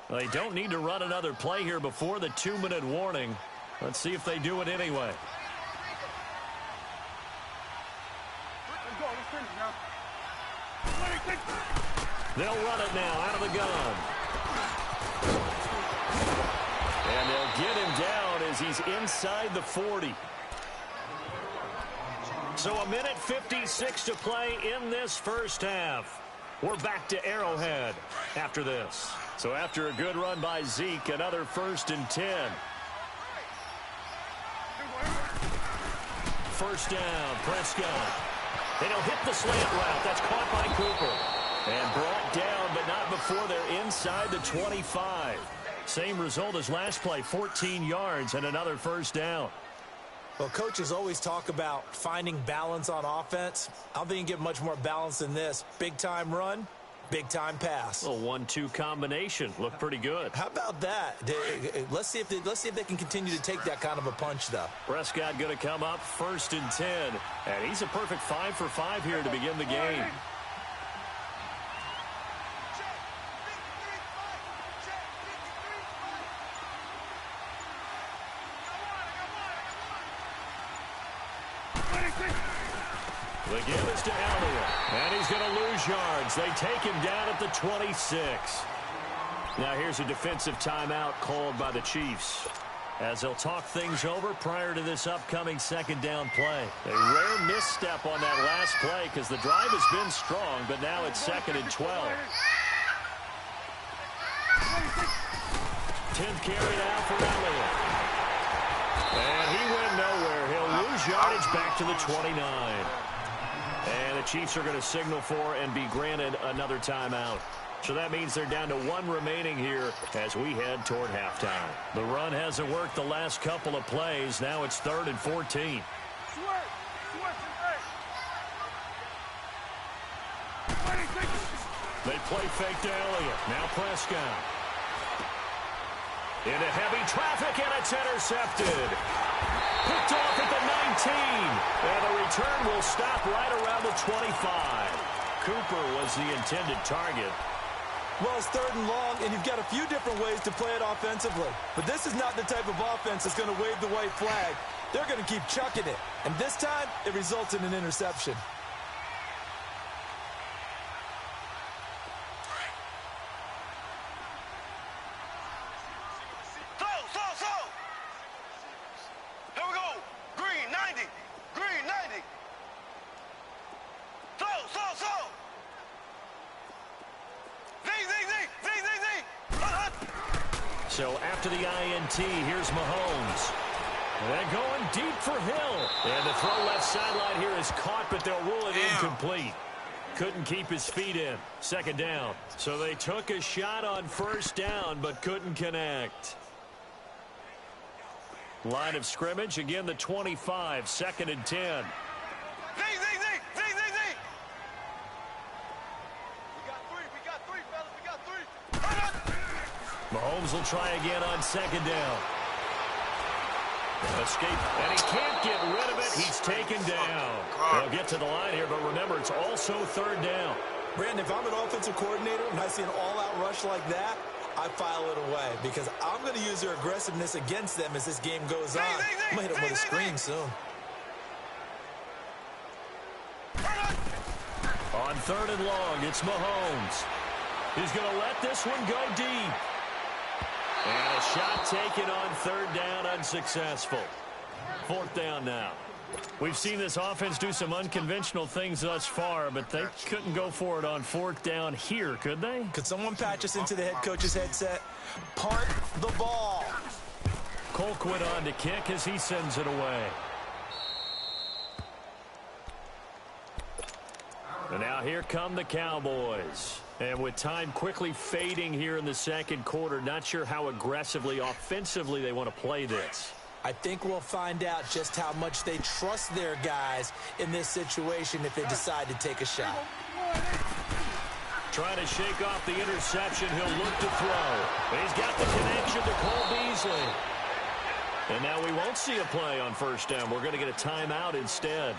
They don't need to run another play here before the 2-minute warning. Let's see if they do it anyway. They'll run it now out of the gun. And they'll get him down as he's inside the 40. So 1:56 to play in this first half. We're back to Arrowhead after this. So after a good run by Zeke, another 1st and 10. First down, Prescott. And he'll hit the slant route. That's caught by Cooper. And brought down, but not before they're inside the 25. Same result as last play, 14 yards and another first down. Well, coaches always talk about finding balance on offense. I don't think you get much more balance than this. Big-time run, big-time pass. A 1-2 combination. Looked pretty good. How about that? Let's see if they can continue to take that kind of a punch, though. Prescott going to come up 1st and 10. And he's a perfect 5 for 5 here to begin the game. The give is to Elliott, and he's going to lose yards. They take him down at the 26. Now here's a defensive timeout called by the Chiefs, as they'll talk things over prior to this upcoming 2nd down play. A rare misstep on that last play because the drive has been strong, but now it's 2nd and 12. 10th carry now for Elliott. And he went nowhere. He'll lose yardage back to the 29. And the Chiefs are going to signal for and be granted another timeout. So that means they're down to 1 remaining here as we head toward halftime. The run hasn't worked the last couple of plays. Now it's 3rd and 14. They play fake to Elliott. Now Prescott. Into heavy traffic, and it's intercepted. Picked off at the 19. And the return will stop right around the 25. Cooper was the intended target. Well, it's 3rd and long, and you've got a few different ways to play it offensively. But this is not the type of offense that's going to wave the white flag. They're going to keep chucking it. And this time, it results in an interception. So after the INT, here's Mahomes. And going deep for Hill. And the throw left sideline here is caught, but they'll rule it incomplete. Couldn't keep his feet in. 2nd down. So they took a shot on 1st down, but couldn't connect. Line of scrimmage, again the 25, 2nd and 10. Mahomes will try again on 2nd down. Escape, and he can't get rid of it. He's taken down. They'll get to the line here, but remember, it's also 3rd down. Brandon, if I'm an offensive coordinator and I see an all-out rush like that, I file it away because I'm going to use their aggressiveness against them as this game goes on. I'm going to hit them with a screen soon. On 3rd and long, it's Mahomes. He's going to let this one go deep. And a shot taken on 3rd down, unsuccessful. 4th down now. We've seen this offense do some unconventional things thus far, but they couldn't go for it on 4th down here, could they? Could someone patch us into the head coach's headset? Punt the ball. Colquitt on to kick as he sends it away. And now here come the Cowboys. And with time quickly fading here in the 2nd quarter, not sure how aggressively, offensively they want to play this. I think we'll find out just how much they trust their guys in this situation if they decide to take a shot. Trying to shake off the interception. He'll look to throw. He's got the connection to Cole Beasley. And now we won't see a play on 1st down. We're going to get a timeout instead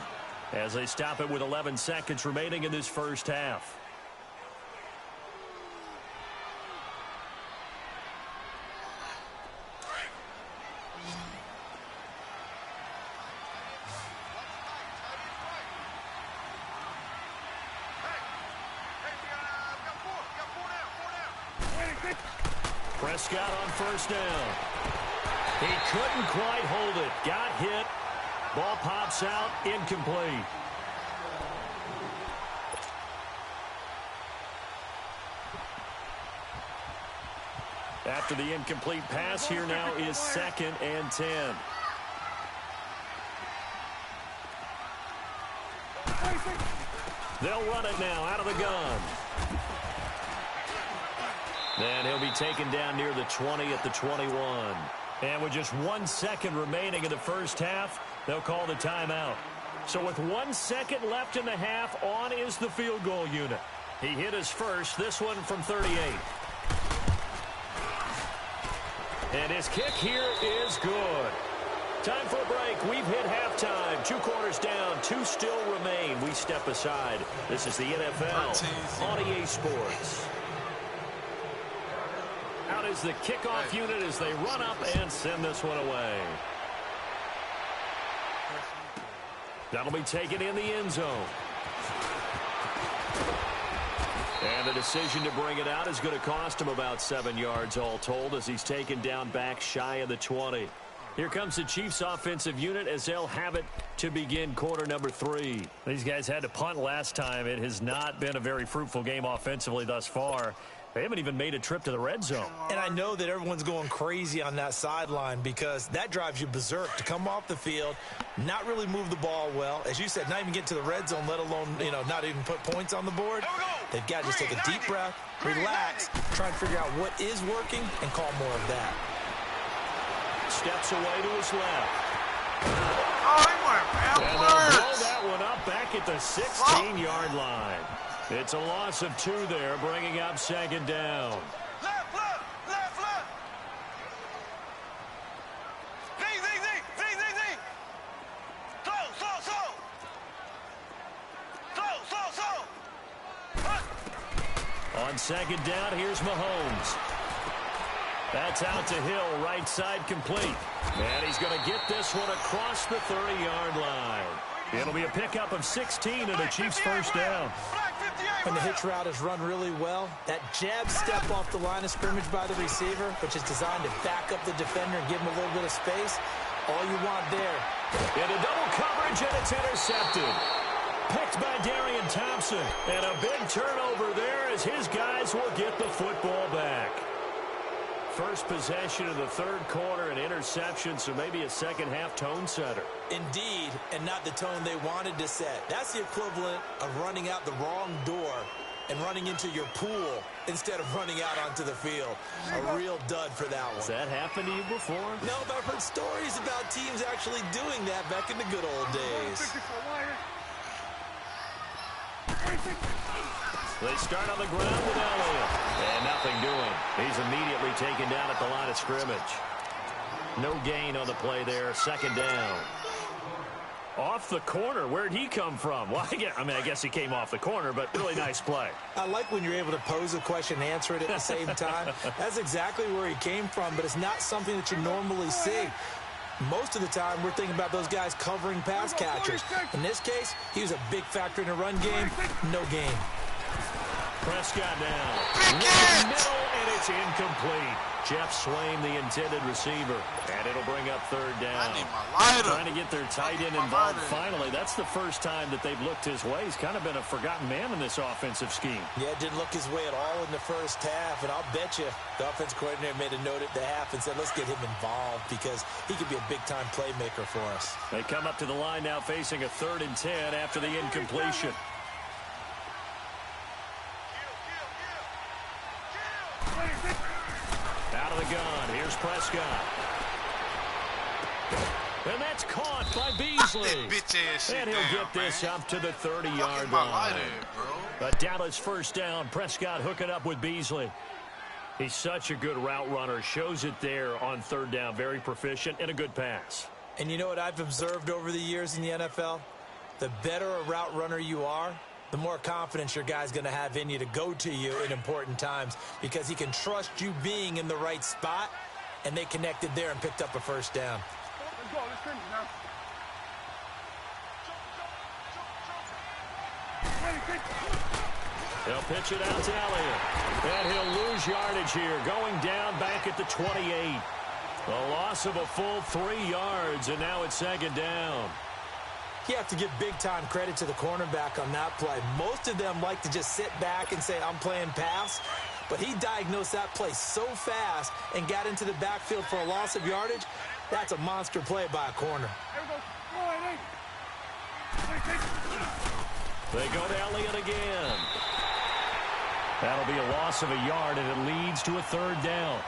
as they stop it with 11 seconds remaining in this first half. Prescott on first down. He couldn't quite hold it. Got hit. Ball pops out. Incomplete. After the incomplete pass, here now is 2nd and 10. They'll run it now out of the gun. And he'll be taken down near the 20 at the 21. And with just 1 second remaining in the first half, they'll call the timeout. So with 1 second left in the half, on is the field goal unit. He hit his first, this one from 38. And his kick here is good. Time for a break. We've hit halftime. 2 quarters down. 2 still remain. We step aside. This is the NFL on EA Sports. Out is the kickoff unit as they run up and send this one away. That'll be taken in the end zone. And the decision to bring it out is going to cost him about 7 yards all told as he's taken down back shy of the 20. Here comes the Chiefs offensive unit as they'll have it to begin quarter number 3. These guys had to punt last time. It has not been a very fruitful game offensively thus far. They haven't even made a trip to the red zone. And I know that everyone's going crazy on that sideline because that drives you berserk to come off the field, not really move the ball well. As you said, not even get to the red zone, let alone, not even put points on the board. They've got to just take a deep breath, relax, try and figure out what is working, and call more of that. Steps away to his left. Oh, he went backwards. And they'll blow that one up back at the 16-yard line. It's a loss of 2 there, bringing up 2nd down. Left. Z. Slow. On 2nd down, here's Mahomes. That's out to Hill, right side complete. And he's going to get this one across the 30-yard line. It'll be a pickup of 16 and a Chiefs first down. When the hitch route is run really well, that jab step off the line of scrimmage by the receiver, which is designed to back up the defender and give him a little bit of space, all you want there. Into double coverage, and it's intercepted. Picked by Darian Thompson. And a big turnover there as his guys will get the football back. First possession of the 3rd quarter, an interception, so maybe a second-half tone setter. Indeed, and not the tone they wanted to set. That's the equivalent of running out the wrong door and running into your pool instead of running out onto the field. A real dud for that one. Has that happened to you before? No, but I've heard stories about teams actually doing that back in the good old days. They start on the ground with Elliott. And nothing doing. He's immediately taken down at the line of scrimmage. No gain on the play there. 2nd down. Off the corner. Where'd he come from? Well, I guess he came off the corner, but really nice play. I like when you're able to pose a question and answer it at the same time. That's exactly where he came from, but it's not something that you normally see. Most of the time, we're thinking about those guys covering pass catchers. In this case, he was a big factor in the run game. No gain. Prescott now. Right middle, and it's incomplete. Jeff Swain, the intended receiver. And it'll bring up 3rd down. I need my lighter. Trying to get their tight end involved finally. That's the first time that they've looked his way. He's kind of been a forgotten man in this offensive scheme. Yeah, it didn't look his way at all in the first half. And I'll bet you the offense coordinator made a note at the half and said, let's get him involved because he could be a big-time playmaker for us. They come up to the line now facing a 3rd and 10 after the incompletion. Out of the gun. Here's Prescott. And that's caught by Beasley. And he'll get this up to the 30-yard line. A Dallas first down. Prescott hooking up with Beasley. He's such a good route runner. Shows it there on 3rd down. Very proficient and a good pass. And you know what I've observed over the years in the NFL? The better a route runner you are, the more confidence your guy's going to have in you to go to you in important times because he can trust you being in the right spot, and they connected there and picked up a first down. They'll pitch it out to Elliott. And he'll lose yardage here, going down back at the 28. A loss of a full 3 yards, and now it's second down. You have to give big-time credit to the cornerback on that play. Most of them like to just sit back and say, I'm playing pass. But he diagnosed that play so fast and got into the backfield for a loss of yardage. That's a monster play by a corner. They go to Elliott again. That'll be a loss of a yard, and it leads to a third down.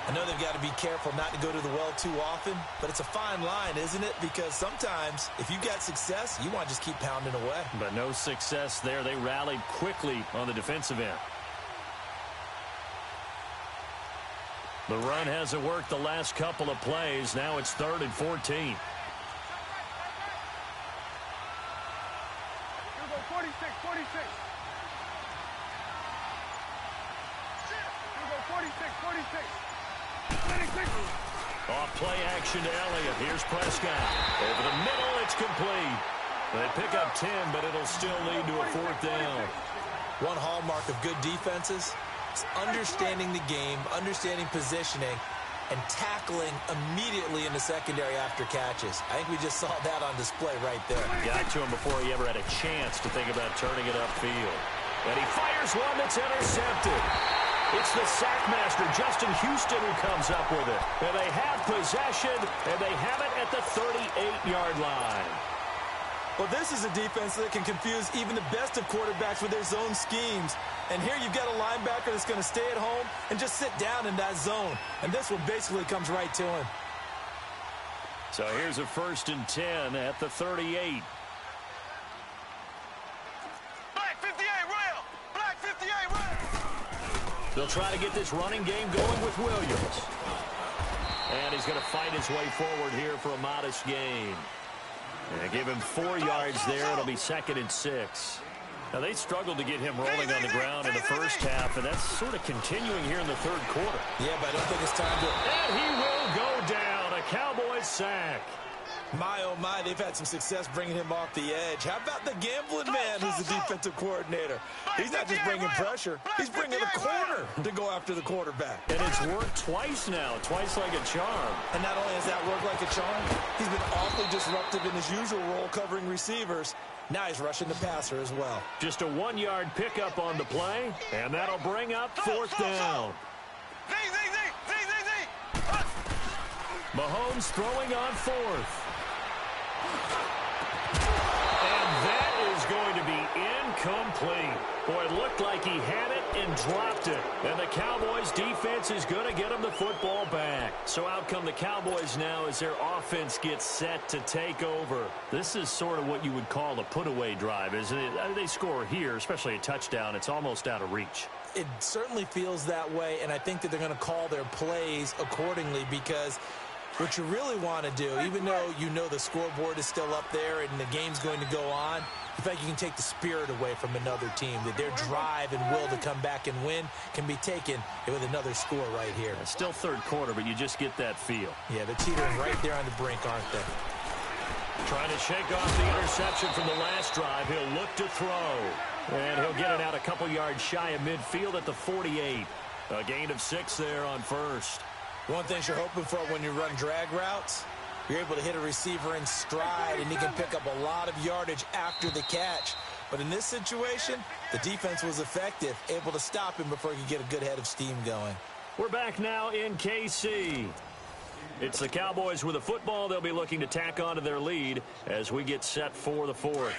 I know they've got to be careful not to go to the well too often, but it's a fine line, isn't it? Because sometimes, if you've got success, you want to just keep pounding away. But no success there. They rallied quickly on the defensive end. The run hasn't worked the last couple of plays. Now it's 3rd and 14. 46. Off play action to Elliott. Here's Prescott. Over the middle, it's complete. They pick up 10, but it'll still lead to a 4th down. One hallmark of good defenses is understanding the game, understanding positioning, and tackling immediately in the secondary after catches. I think we just saw that on display right there. Got to him before he ever had a chance to think about turning it upfield. And he fires one that's intercepted. It's the sackmaster, Justin Houston, who comes up with it. And they have possession, and they have it at the 38-yard line. Well, this is a defense that can confuse even the best of quarterbacks with their zone schemes. And here you've got a linebacker that's going to stay at home and just sit down in that zone. And this one basically comes right to him. So here's a 1st and 10 at the 38. Black 58, Royal! Black 58, Royal! They'll try to get this running game going with Williams. And he's going to fight his way forward here for a modest gain. And give him 4 yards there. It'll be 2nd and 6. Now, they struggled to get him rolling on the ground in the first half, and that's sort of continuing here in the 3rd quarter. Yeah, but I don't think it's time to... And he will go down. A Cowboys sack. My, oh my, they've had some success bringing him off the edge. How about the gambling man who's the defensive coordinator? He's not just bringing pressure. He's bringing a corner to go after the quarterback. And it's worked twice now, twice like a charm. And not only has that worked like a charm, he's been awfully disruptive in his usual role covering receivers. Now he's rushing the passer as well. Just a 1-yard pickup on the play, and that'll bring up 4th down. Mahomes throwing on 4th. And that is going to be incomplete. Boy, it looked like he had it and dropped it. And the Cowboys defense is going to get him the football back. So out come the Cowboys now as their offense gets set to take over. This is sort of what you would call a put-away drive, isn't it? They score here, especially a touchdown. It's almost out of reach. It certainly feels that way, and I think that they're going to call their plays accordingly because what you really want to do, even though you know the scoreboard is still up there and the game's going to go on, in fact, you can take the spirit away from another team, that their drive and will to come back and win can be taken with another score right here. It's still 3rd quarter, but you just get that feel. Yeah, they're teetering right there on the brink, aren't they? Trying to shake off the interception from the last drive. He'll look to throw. And he'll get it out a couple yards shy of midfield at the 48. A gain of 6 there on 1st. One thing you're hoping for when you run drag routes, you're able to hit a receiver in stride, and he can pick up a lot of yardage after the catch. But in this situation, the defense was effective, able to stop him before he could get a good head of steam going. We're back now in KC. It's the Cowboys with the football. They'll be looking to tack on to their lead as we get set for the 4th.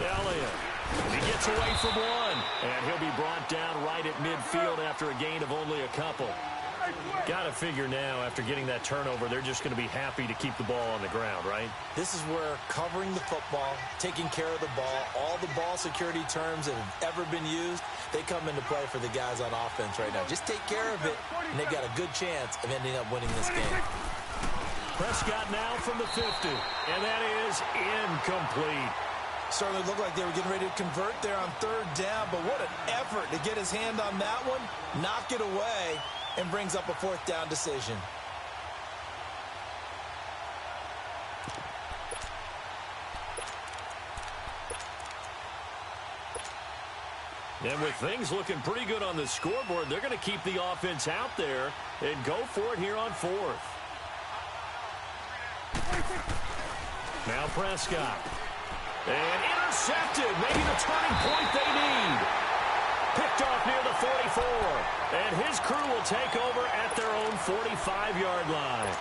Elliott, he gets away from one, and he'll be brought down right at midfield after a gain of only a couple. Got to figure now, after getting that turnover, they're just going to be happy to keep the ball on the ground, right? This is where covering the football, taking care of the ball, all the ball security terms that have ever been used, they come into play for the guys on offense right now. Just take care of it, and they've got a good chance of ending up winning this game. Prescott now from the 50, and that is incomplete. Certainly looked like they were getting ready to convert there on third down, but what an effort to get his hand on that one, knock it away, and brings up a fourth down decision. And with things looking pretty good on the scoreboard, they're going to keep the offense out there and go for it here on fourth. Now Prescott. And intercepted. Maybe the turning point they need. Picked off near the 44. And his crew will take over at their own 45-yard line.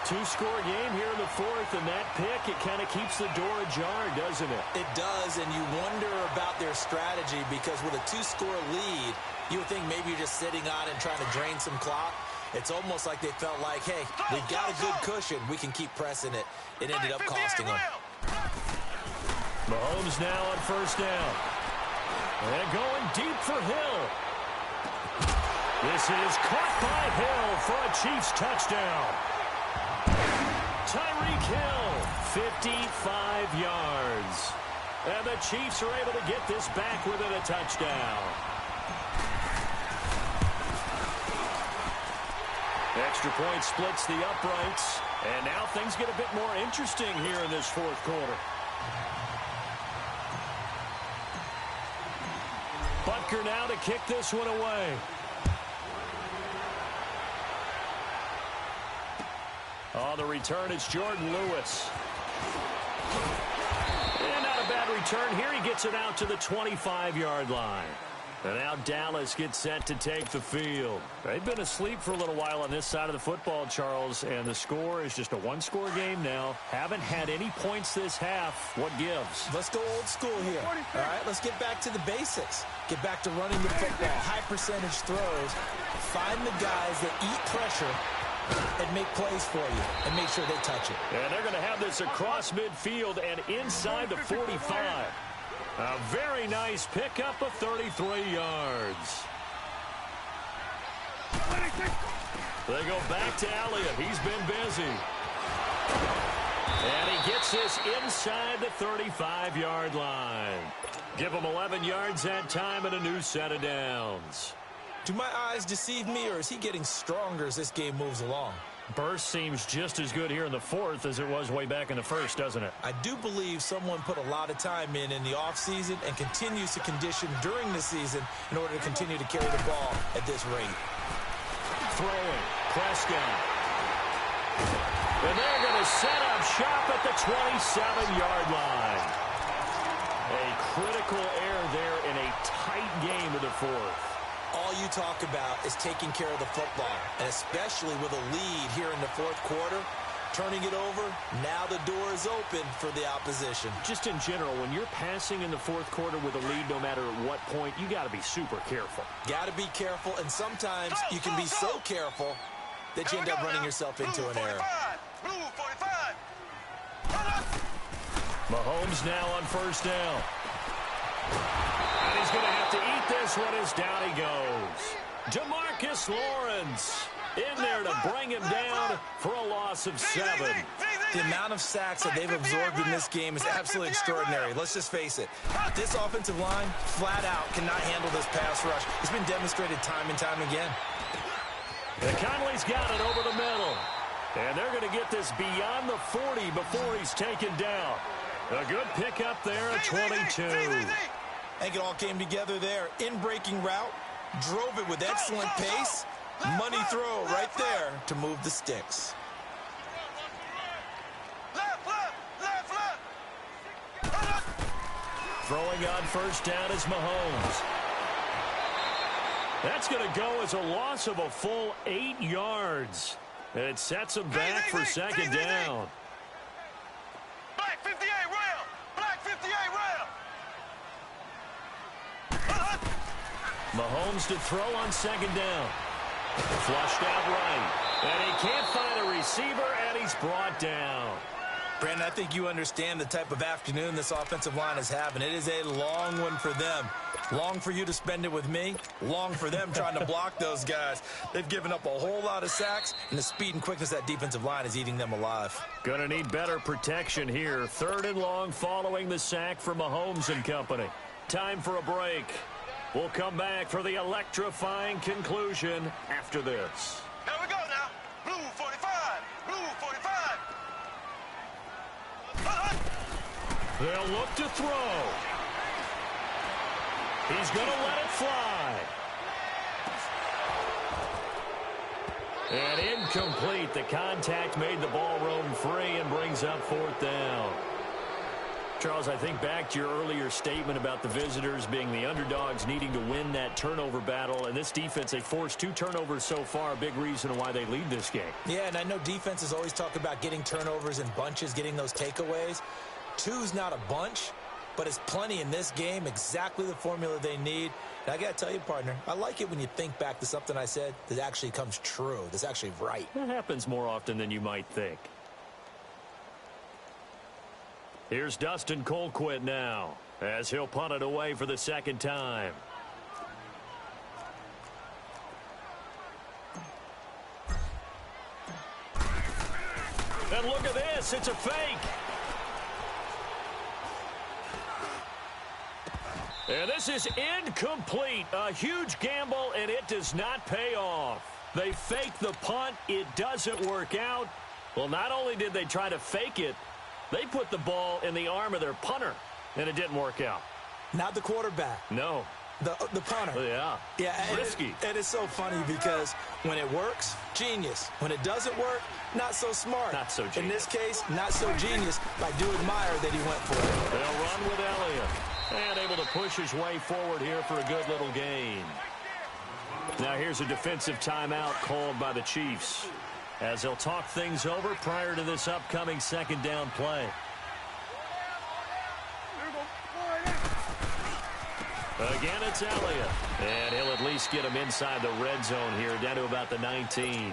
Two-score game here in the fourth, and that pick, it kind of keeps the door ajar, doesn't it? It does, and you wonder about their strategy because with a two-score lead, you would think maybe you're just sitting on and trying to drain some clock. It's almost like they felt like, hey, we've got a good cushion. We can keep pressing it. It ended up costing them. Mahomes now on first down. And going deep for Hill. This is caught by Hill for a Chiefs touchdown. Tyreek Hill, 55 yards. And the Chiefs are able to get this back within a touchdown. Extra point splits the uprights. And now things get a bit more interesting here in this fourth quarter. Butker now to kick this one away. On the return, it's Jordan Lewis. And not a bad return here. He gets it out to the 25-yard line. And now Dallas gets set to take the field. They've been asleep for a little while on this side of the football, Charles, and the score is just a one-score game now. Haven't had any points this half. What gives? Let's go old school here. All right, let's get back to the basics. Get back to running the football, high percentage throws. Find the guys that eat pressure and make plays for you and make sure they touch it. And they're going to have this across midfield and inside the 45. A very nice pickup of 33 yards. They go back to Elliott. He's been busy. And he gets this inside the 35-yard line. Give him 11 yards that time and a new set of downs. Do my eyes deceive me, or is he getting stronger as this game moves along? Burst seems just as good here in the fourth as it was way back in the first, doesn't it? I do believe someone put a lot of time in the offseason and continues to condition during the season in order to continue to carry the ball at this rate. Throwing. Prescott. And they're going to set up shop at the 27-yard line. A critical error there in a tight game of the fourth. All you talk about is taking care of the football, and especially with a lead here in the fourth quarter, turning it over, now the door is open for the opposition. Just in general, when you're passing in the fourth quarter with a lead, no matter at what point, you got to be super careful. Got to be careful, and sometimes you can be so careful that you end up running yourself into an error. Mahomes now on first down. And he's going to have to eat this one as down he goes. DeMarcus Lawrence in there to bring him down for a loss of 7. The amount of sacks that they've absorbed in this game is absolutely extraordinary. Let's just face it. This offensive line, flat out, cannot handle this pass rush. It's been demonstrated time and time again. And Conley's got it over the middle. And they're going to get this beyond the 40 before he's taken down. A good pickup there at 22. I think it all came together there. In-breaking route, drove it with excellent pace. Money throw right there to move the sticks. Throwing on first down is Mahomes. That's going to go as a loss of a full 8 yards. And it sets him back for second down. Black 58 rail. Black 58 rail. Mahomes to throw on second down. Flushed out right. And he can't find a receiver, and he's brought down. Brandon, I think you understand the type of afternoon this offensive line is having. It is a long one for them. Long for you to spend it with me. Long for them trying to block those guys. They've given up a whole lot of sacks, and the speed and quickness of that defensive line is eating them alive. Gonna need better protection here. 3rd and long following the sack from Mahomes and company. Time for a break. We'll come back for the electrifying conclusion after this. Here we go now. Blue 45. Blue 45. They'll look to throw. He's going to let it fly. And incomplete. The contact made the ball roam free and brings up 4th down. Charles, I think back to your earlier statement about the visitors being the underdogs needing to win that turnover battle. And this defense, they forced 2 turnovers so far, a big reason why they lead this game. Yeah, and I know defenses always talk about getting turnovers in bunches, getting those takeaways. 2's not a bunch, but it's plenty in this game, exactly the formula they need. And I got to tell you, partner, I like it when you think back to something I said that actually comes true, that's actually right. That happens more often than you might think. Here's Dustin Colquitt now, as he'll punt it away for the 2nd time. And look at this, it's a fake. And this is incomplete. A huge gamble, and it does not pay off. They fake the punt. It doesn't work out. Well, not only did they try to fake it, they put the ball in the arm of their punter, and it didn't work out. Not the quarterback. No. The punter. Yeah. Risky. It is so funny because when it works, genius. When it doesn't work, not so smart. Not so genius. In this case, not so genius. I do admire that he went for it. They'll run with Elliott. And able to push his way forward here for a good little gain. Now here's a defensive timeout called by the Chiefs, as they'll talk things over prior to this upcoming 2nd down play. Again, it's Elliott. And he'll at least get him inside the red zone here, down to about the 19.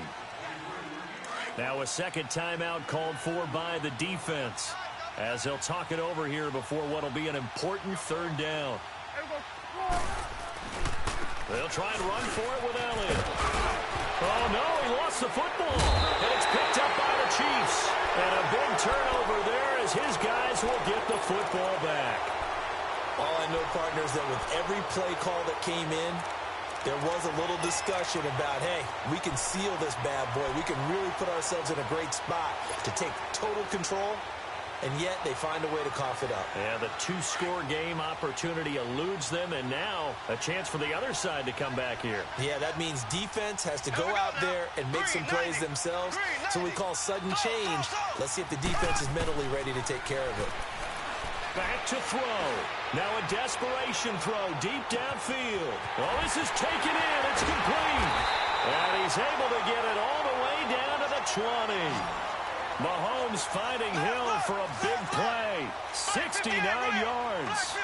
Now a 2nd timeout called for by the defense, as they'll talk it over here before what will be an important 3rd down. They'll try and run for it with Elliott. Oh, no, he lost the football. And it's picked up by the Chiefs. And a big turnover there as his guys will get the football back. All I know, partners, that with every play call that came in, there was a little discussion about, hey, we can seal this bad boy. We can really put ourselves in a great spot to take total control, and yet they find a way to cough it up. Yeah, the 2-score game opportunity eludes them, and now a chance for the other side to come back here. Yeah, that means defense has to go out there and make some plays themselves. So we call sudden change. Let's see if the defense is mentally ready to take care of it. Back to throw. Now a desperation throw deep downfield. Oh, this is taken in. It's complete. And he's able to get it all the way down to the 20. Mahomes finding Hill for a big play. 69 yards.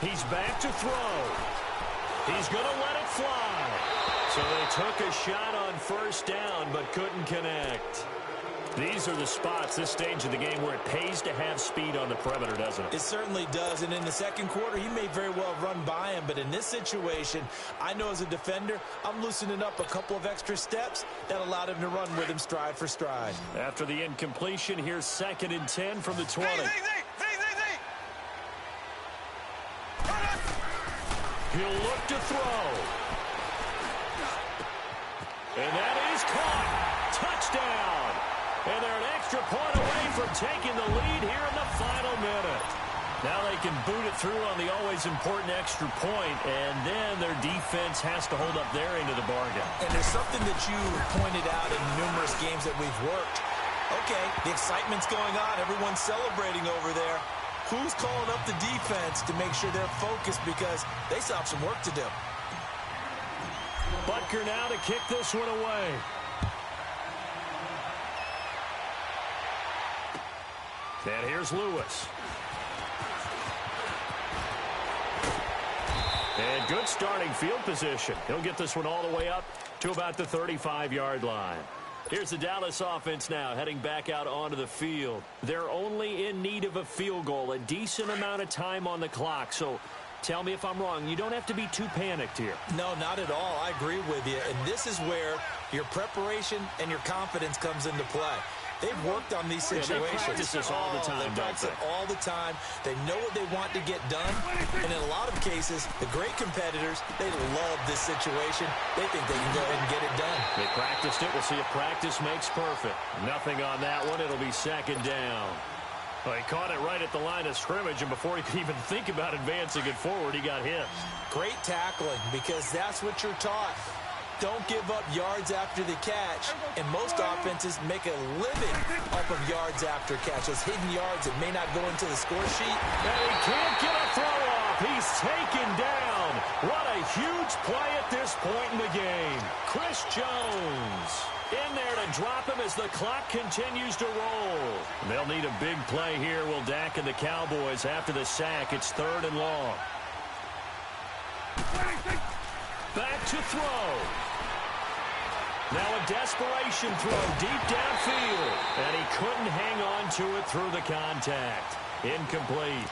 He's back to throw. He's going to let it fly. So they took a shot on 1st down but couldn't connect. These are the spots, this stage of the game, where it pays to have speed on the perimeter, doesn't it? It certainly does. And in the 2nd quarter, he may very well run by him. But in this situation, I know as a defender, I'm loosening up a couple of extra steps that allowed him to run with him stride for stride. After the incompletion, here's 2nd and 10 from the 20. He'll look to throw. And that is caught. Touchdown. And they're an extra point away from taking the lead here in the final minute. Now they can boot it through on the always important extra point, and then their defense has to hold up their end of the bargain. And there's something that you pointed out in numerous games that we've worked. Okay, the excitement's going on. Everyone's celebrating over there. Who's calling up the defense to make sure they're focused, because they still have some work to do. Butker now to kick this one away. And here's Lewis. And good starting field position. He'll get this one all the way up to about the 35-yard line. Here's the Dallas offense now heading back out onto the field. They're only in need of a field goal, a decent amount of time on the clock. So tell me if I'm wrong. You don't have to be too panicked here. No, not at all. I agree with you. And this is where your preparation and your confidence comes into play. They've worked on these situations. They practice this all the time, They practice it all the time. They know what they want to get done. And in a lot of cases, the great competitors, they love this situation. They think they can go ahead and get it done. They practiced it. We'll see if practice makes perfect. Nothing on that one. It'll be second down. Well, he caught it right at the line of scrimmage, and before he could even think about advancing it forward, he got hit. Great tackling, because that's what you're taught. Don't give up yards after the catch, and most offenses make a living off of yards after catch. Those hidden yards that may not go into the score sheet. And he can't get a throw off. He's taken down. What a huge play at this point in the game. Chris Jones in there to drop him as the clock continues to roll. They'll need a big play here. Will Dak and the Cowboys after the sack. It's 3rd and long. Back to throw. Now a desperation throw deep downfield. And he couldn't hang on to it through the contact. Incomplete.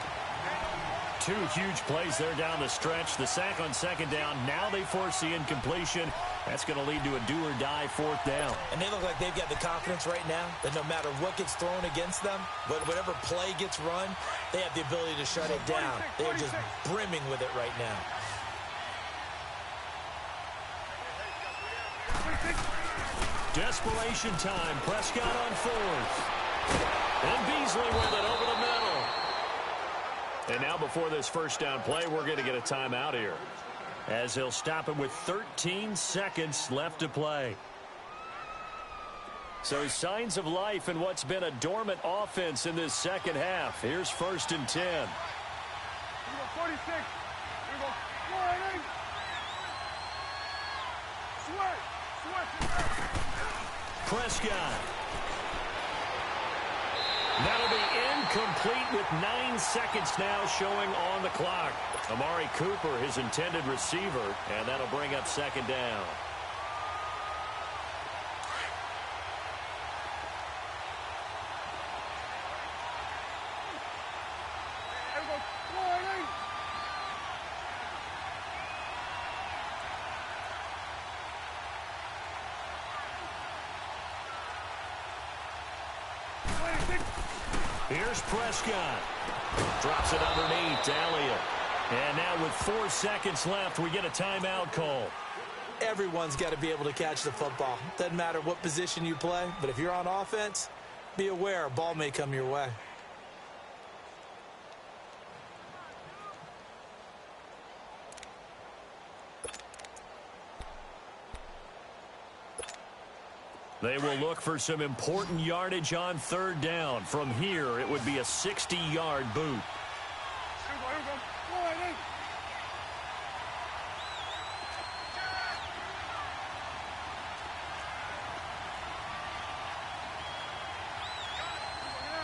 2 huge plays there down the stretch. The sack on second down. Now they force the incompletion. That's going to lead to a do-or-die 4th down. And they look like they've got the confidence right now that no matter what gets thrown against them, whatever play gets run, they have the ability to shut it down. They're just brimming with it right now. Desperation time. Prescott on 4th. And Beasley with it over the middle. And now before this first down play, we're going to get a timeout here, as he'll stop him with 13 seconds left to play. So signs of life in what's been a dormant offense in this second half. Here's 1st and 10. Here we go, 46. Here we go. Warning. Sweat. Prescott. That'll be incomplete with 9 seconds now showing on the clock. Amari Cooper, his intended receiver, and that'll bring up second down. Warning. Here's Prescott. Drops it underneath to Elliott. And now with 4 seconds left, we get a timeout call. Everyone's got to be able to catch the football. Doesn't matter what position you play, but if you're on offense, be aware a ball may come your way. They will look for some important yardage on 3rd down. From here, it would be a 60-yard boot. Here we go. Warning.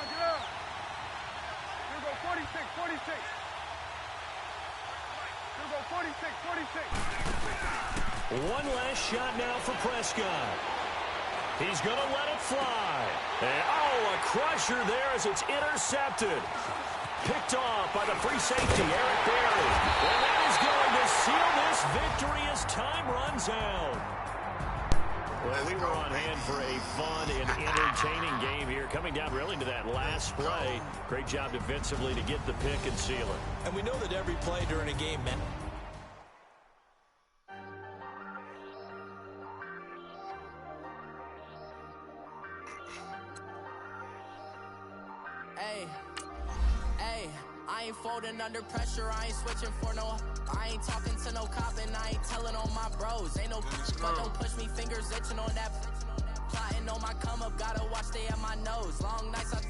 Get out. Here we go, 46. Here we go, 46. One last shot now for Prescott. He's going to let it fly. And, a crusher there as it's intercepted. Picked off by the free safety, Eric Berry. And that is going to seal this victory as time runs out. Well, we were on hand for a fun and entertaining game here, coming down really to that last play. Great job defensively to get the pick and seal it. And we know that every play during a game, man. I ain't folding under pressure, I ain't switching for no. I ain't talking to no cop and I ain't telling on my bros. Ain't no but don't push me, fingers itching on that. Plotting on my come up, gotta watch stay at my nose. Long nights I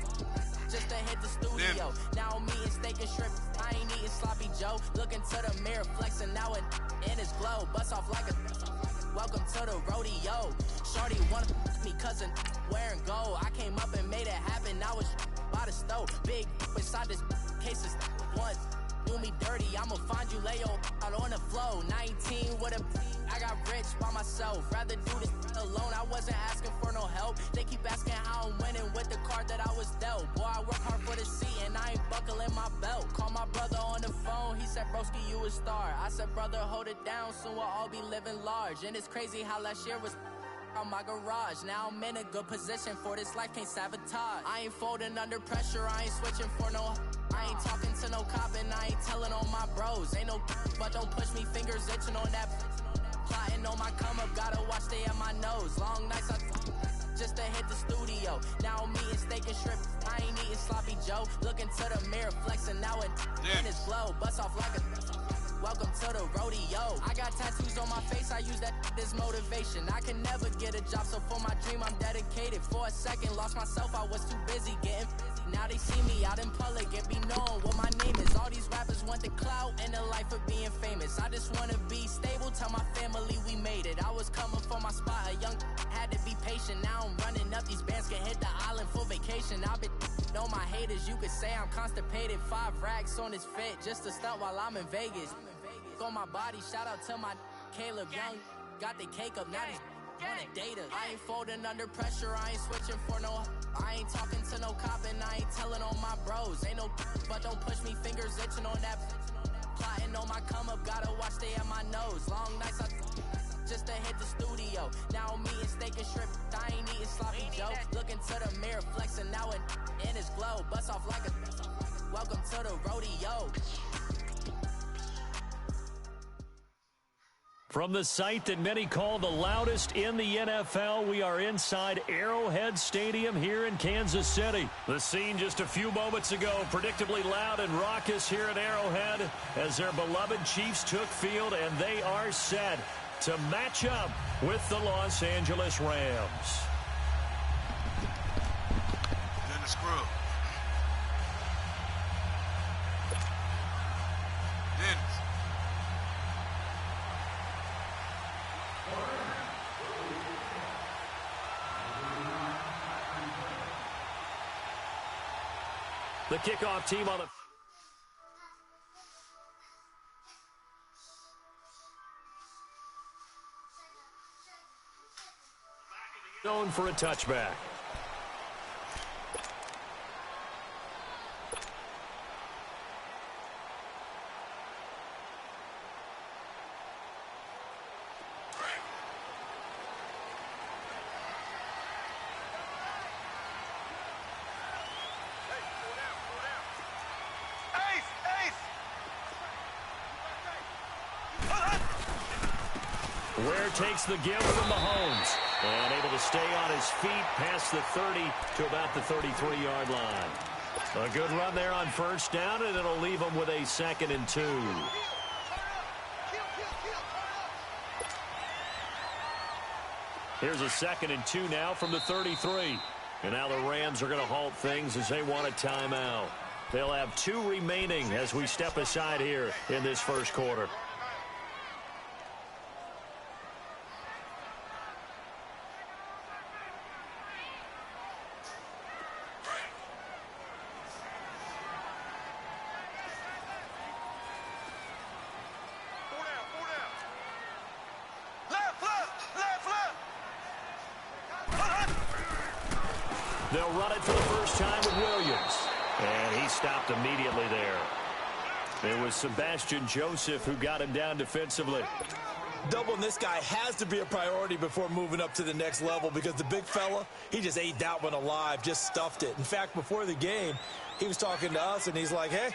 just to hit the studio. Now I'm eating steak and shrimp, I ain't eating sloppy Joe. Looking to the mirror, flexing now it in his glow. Bust off like a welcome to the rodeo. Shorty wanna me cousin wearing gold. I came up and made it happen, now it's by the stove. Big inside this cases once do me dirty, I'ma find you, lay your out on the flow. 19 with a, I got rich by myself. Rather do this alone, I wasn't asking for no help. They keep asking how I'm winning with the card that I was dealt. Boy, I work hard for the seat and I ain't buckling my belt. Call my brother on the phone, he said, broski, you a star. I said, brother, hold it down, soon we'll all be living large. And it's crazy how last year was on my garage. Now I'm in a good position for this life, can't sabotage. I ain't folding under pressure, I ain't switching for no. I ain't talking to no cop and I ain't telling on my bros. Ain't no but don't push me, fingers itching on that. Plotting on my come up, gotta watch stay at my nose. Long nights I just to hit the studio. Now I'm eating steak and shrimp, I ain't eating sloppy Joe. Looking to the mirror, flexing now and it's glow. Bust off like a welcome to the rodeo. I got tattoos on my face, I use that as motivation. I can never get a job, so for my dream I'm dedicated. For a second, lost myself, I was too busy getting now they see me out in public and be known what my name is. All these rappers want the clout and the life of being famous. I just wanna be stable, tell my family we made it. I was coming for my spot, a young had to be patient. Now I'm running up, these bands can hit the island for vacation. I've been on my haters, you could say I'm constipated. 5 racks on his fit, just to stunt while I'm in Vegas. On my body, shout out to my Caleb Young. Got the cake up, now he's on a data. I ain't folding under pressure, I ain't switching for no. I ain't talking to no cop and I ain't telling on my bros. Ain't no but don't push me, fingers itching on that. Plotting on my come up, gotta watch stay at my nose. Long nights I just to hit the studio. Now I'm eating steak and shrimp, I ain't eating sloppy Joe. Looking to the mirror, flexing now and in his glow. Bust off like a welcome to the rodeo. From the site that many call the loudest in the NFL, we are inside Arrowhead Stadium here in Kansas City. The scene just a few moments ago, predictably loud and raucous here at Arrowhead as their beloved Chiefs took field, and they are set to match up with the Los Angeles Rams. Then the screw. The kickoff team on the zone for a touchback. Ware takes the give from Mahomes and able to stay on his feet past the 30 to about the 33-yard line. A good run there on first down, and it'll leave him with a 2nd and 2. Here's a 2nd and 2 now from the 33. And now the Rams are going to halt things as they want a timeout. They'll have 2 remaining as we step aside here in this first quarter. They'll run it for the first time with Williams. And he stopped immediately there. It was Sebastian Joseph who got him down defensively. Doubling this guy has to be a priority before moving up to the next level because the big fella, he just ate that one alive, just stuffed it. In fact, before the game, he was talking to us, and he's like, hey,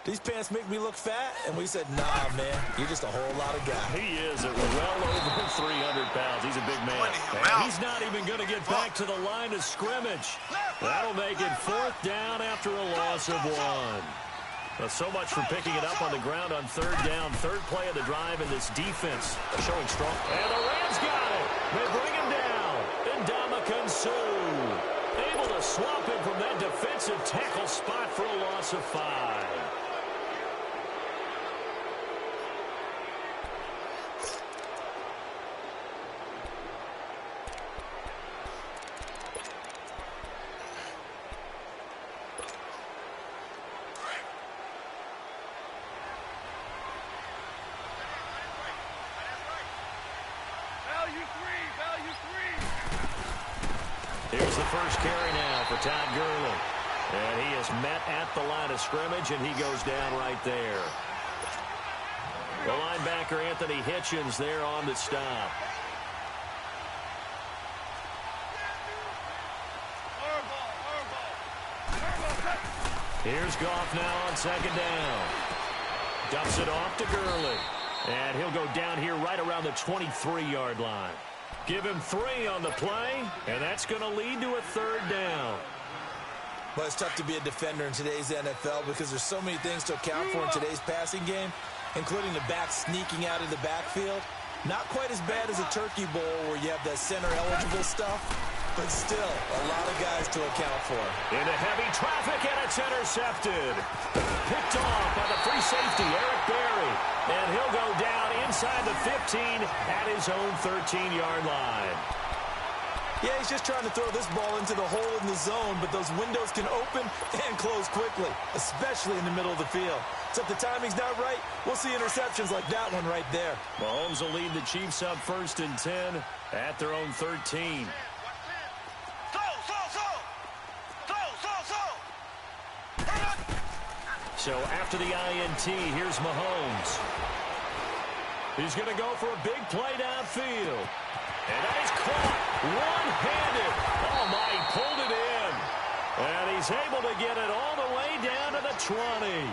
these pants make me look fat? And we said, nah, man, you're just a whole lot of guy. He is at well over 300 pounds. He's a big man. And he's not even going to get back to the line of scrimmage. That'll make it 4th down after a loss of 1. Well, so much for picking it up on the ground on 3rd down. 3rd play of the drive, and this defense showing strong. And the Rams got it. They bring him down. Ndamukong Suh able to swamp him from that defensive tackle spot for a loss of 5. Here's the first carry now for Todd Gurley. And he is met at the line of scrimmage, and he goes down right there. The linebacker, Anthony Hitchens, there on the stop. Here's Goff now on second down. Dumps it off to Gurley. And he'll go down here right around the 23-yard line. Give him 3 on the play, and that's going to lead to a third down. Well, it's tough to be a defender in today's NFL because there's so many things to account for in today's passing game, including the back sneaking out of the backfield. Not quite as bad as a turkey bowl where you have the center-eligible stuff, but still a lot of guys to account for. Into heavy traffic, and it's intercepted. Picked off by the free safety, Eric Berry. And he'll go down inside the 15 at his own 13-yard line. Yeah, he's just trying to throw this ball into the hole in the zone, but those windows can open and close quickly, especially in the middle of the field. So if the timing's not right, we'll see interceptions like that one right there. Mahomes will lead the Chiefs up 1st and 10 at their own 13. So after the INT, here's Mahomes. He's going to go for a big play downfield. And that is caught one-handed. Oh, my, he pulled it in. And he's able to get it all the way down to the 20.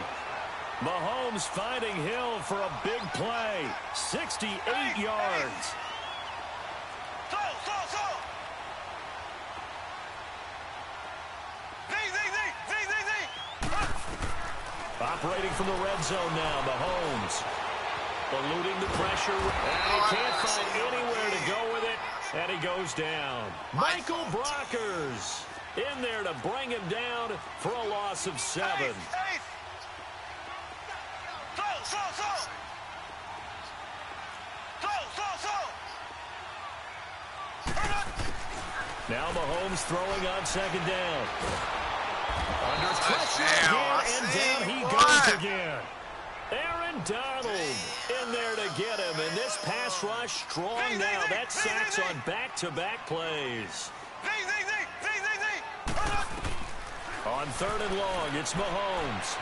Mahomes finding Hill for a big play. 68 yards. Operating from the red zone now, Mahomes. Eluding the pressure, and he can't find anywhere to go with it, and he goes down. Michael Brockers in there to bring him down for a loss of 7. Now Mahomes throwing on second down. Under pressure again, and down he goes again. Aaron Donald in there to get him, and this pass rush strong now. That's sacks on back-to-back plays. On 3rd and long, it's Mahomes.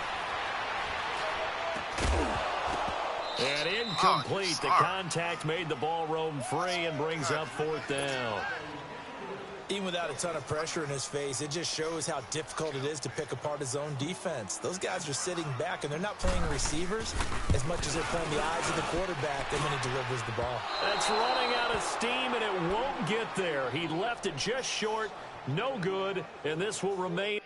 And incomplete. The contact made the ball roam free and brings up 4th down. Even without a ton of pressure in his face, it just shows how difficult it is to pick apart his own defense. Those guys are sitting back, and they're not playing receivers as much as they're playing the eyes of the quarterback and when he delivers the ball. That's running out of steam, and it won't get there. He left it just short, no good, and this will remain.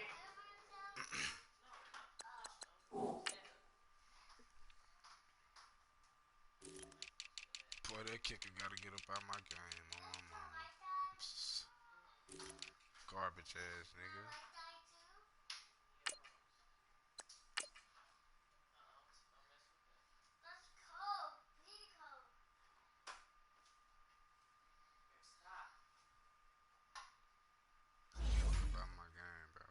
Boy, that kicker got to get up out my game. Oh, my mama. Garbage ass nigga. Get up out my game, bro.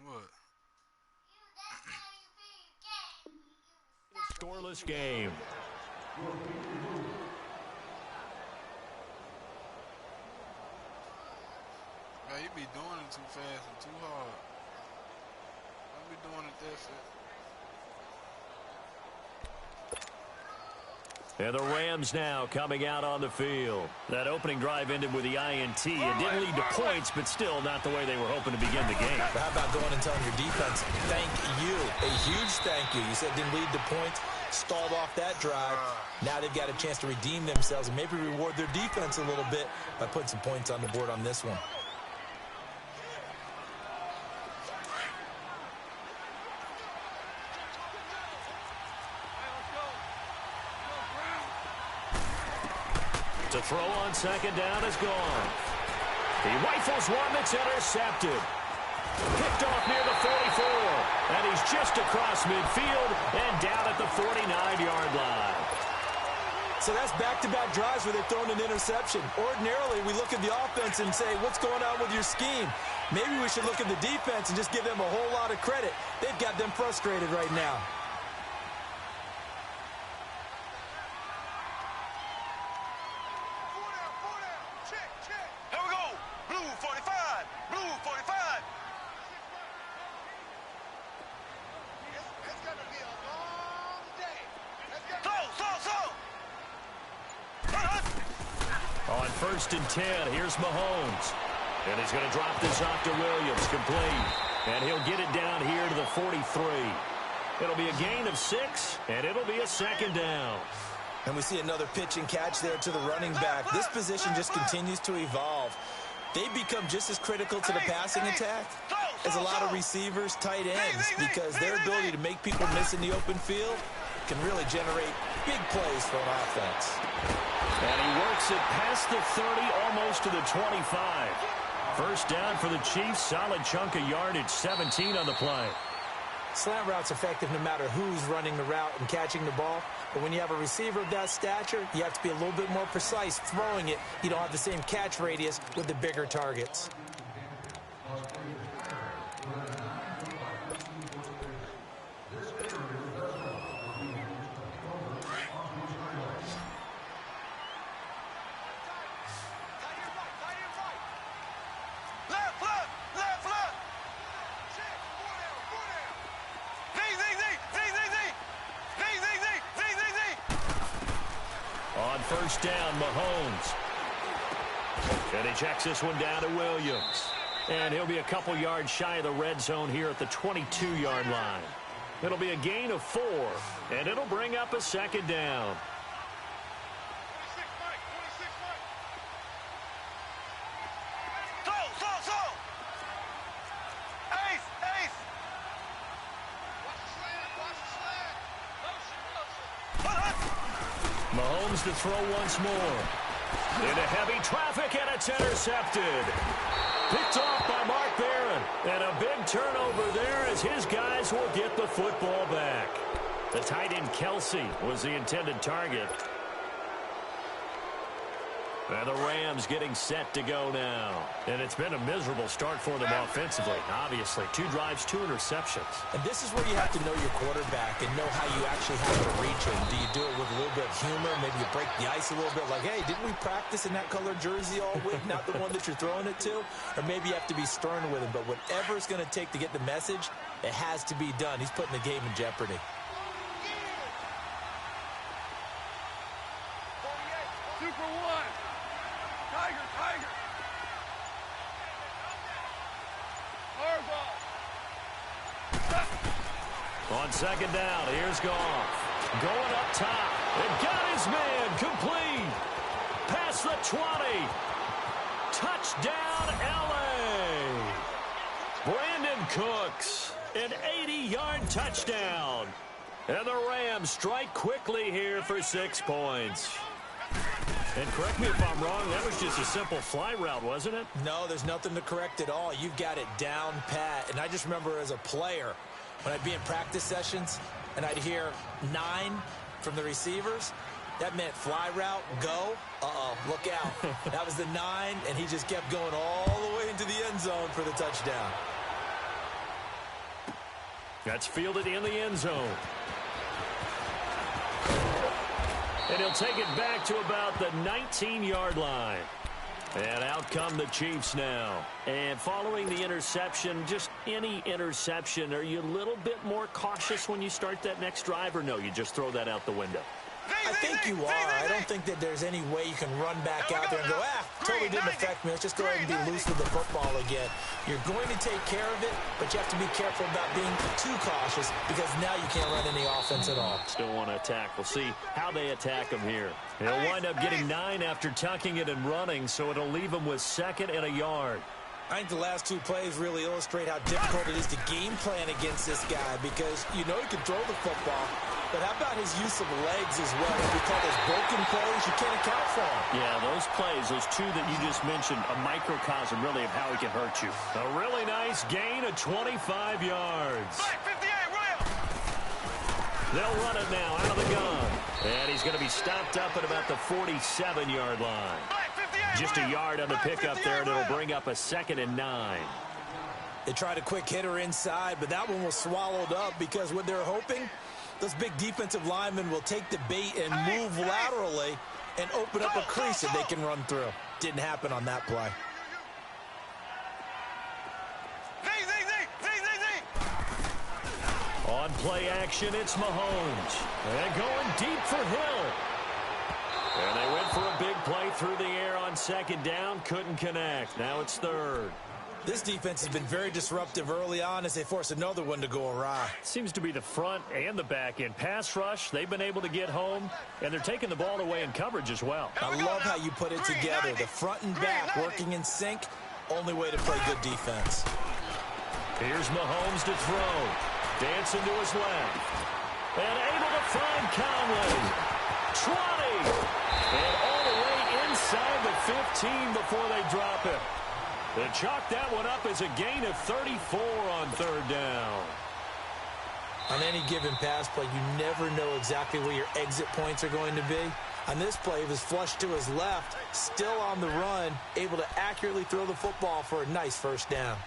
What? Scoreless game. Man, you be doing it too fast and too hard. Don't be doing it that fast. And the Rams now coming out on the field. That opening drive ended with the INT. It didn't lead to points, but still not the way they were hoping to begin the game. How about going and telling your defense, thank you, a huge thank you. You said it didn't lead to points, stalled off that drive. Now they've got a chance to redeem themselves and maybe reward their defense a little bit by putting some points on the board on this one. To throw on second down is gone. He rifles one that's intercepted. Picked off near the 44. And he's just across midfield and down at the 49-yard line. So that's back-to-back drives where they've thrown an interception. Ordinarily, we look at the offense and say, what's going on with your scheme? Maybe we should look at the defense and just give them a whole lot of credit. They've got them frustrated right now. Here we go. Blue 45. Blue 45. It's going to be a long day. Slow. On 1st and 10, here's Mahomes. And he's going to drop this off to Williams, complete. And he'll get it down here to the 43. It'll be a gain of 6, and it'll be a 2nd down. And we see another pitch and catch there to the running back. This position just continues to evolve. They become just as critical to the passing attack as a lot of receivers, tight ends, because their ability to make people miss in the open field can really generate big plays for an offense. And he works it past the 30, almost to the 25. First down for the Chiefs, solid chunk of yardage, 17 on the play. Slant route's effective no matter who's running the route and catching the ball. But when you have a receiver of that stature, you have to be a little bit more precise throwing it. You don't have the same catch radius with the bigger targets. First down, Mahomes. And he checks this one down to Williams. And he'll be a couple yards shy of the red zone here at the 22-yard line. It'll be a gain of 4, and it'll bring up a 2nd down. Mahomes to throw once more. Into heavy traffic, and it's intercepted. Picked off by Mark Barron. And a big turnover there as his guys will get the football back. The tight end Kelsey was the intended target. And the Rams getting set to go now. And it's been a miserable start for them offensively, obviously. 2 drives, 2 interceptions. And this is where you have to know your quarterback and know how you actually have to reach him. Do you do it with a little bit of humor? Maybe you break the ice a little bit like, hey, didn't we practice in that colored jersey all week? Not the one that you're throwing it to? Or maybe you have to be stern with him. But whatever it's going to take to get the message, it has to be done. He's putting the game in jeopardy. Super 1. Tiger. On 2nd down, here's Goff. Going up top. And got his man complete. Past the 20. Touchdown, L.A. Brandon Cooks. An 80-yard touchdown. And the Rams strike quickly here for 6 points. And correct me if I'm wrong, that was just a simple fly route, wasn't it? No, there's nothing to correct at all. You've got it down pat. And I just remember as a player, when I'd be in practice sessions and I'd hear 9 from the receivers, that meant fly route, go. Look out. That was the 9, and he just kept going all the way into the end zone for the touchdown. That's fielded in the end zone. And he'll take it back to about the 19-yard line. And out come the Chiefs now. And following the interception, just any interception, are you a little bit more cautious when you start that next drive, or no, you just throw that out the window? I think you are. I don't think that there's any way you can run back out there and go, totally didn't affect me. Let's just go ahead and be loose with the football again. You're going to take care of it, but you have to be careful about being too cautious because now you can't run any offense at all. Still want to attack. We'll see how they attack him here. He'll wind up getting 9 after tucking it and running, so it'll leave him with 2nd and a yard. I think the last 2 plays really illustrate how difficult it is to game plan against this guy because you know he can throw the football, But how about his use of legs as well? What we call those broken plays, you can't account for them. Yeah, those plays, those two that you just mentioned, a microcosm really of how he can hurt you. A really nice gain of 25 yards. Black 58, Royal. They'll run it now out of the gun. And he's going to be stopped up at about the 47-yard line. Black 58, Just a Royal. yard on the Black pickup 58, there, and it'll Royal. bring up a 2nd and 9. They tried a quick hitter inside, but that one was swallowed up because what they're hoping, those big defensive linemen will take the bait and move laterally and open up a crease that they can run through. Didn't happen on that play. On play action, it's Mahomes. And going deep for Hill. And they went for a big play through the air on 2nd down. Couldn't connect. Now it's 3rd. This defense has been very disruptive early on as they force another one to go awry. Seems to be the front and the back end. Pass rush, they've been able to get home, and they're taking the ball away in coverage as well. I love how you put it together. The front and back working in sync. Only way to play good defense. Here's Mahomes to throw. Dancing to his left. And able to find Conley. 20. And all the way inside the 15 before they drop it. They chalk that one up as a gain of 34 on 3rd down. On any given pass play, you never know exactly where your exit points are going to be. On this play, he was flushed to his left, still on the run, able to accurately throw the football for a nice 1st down.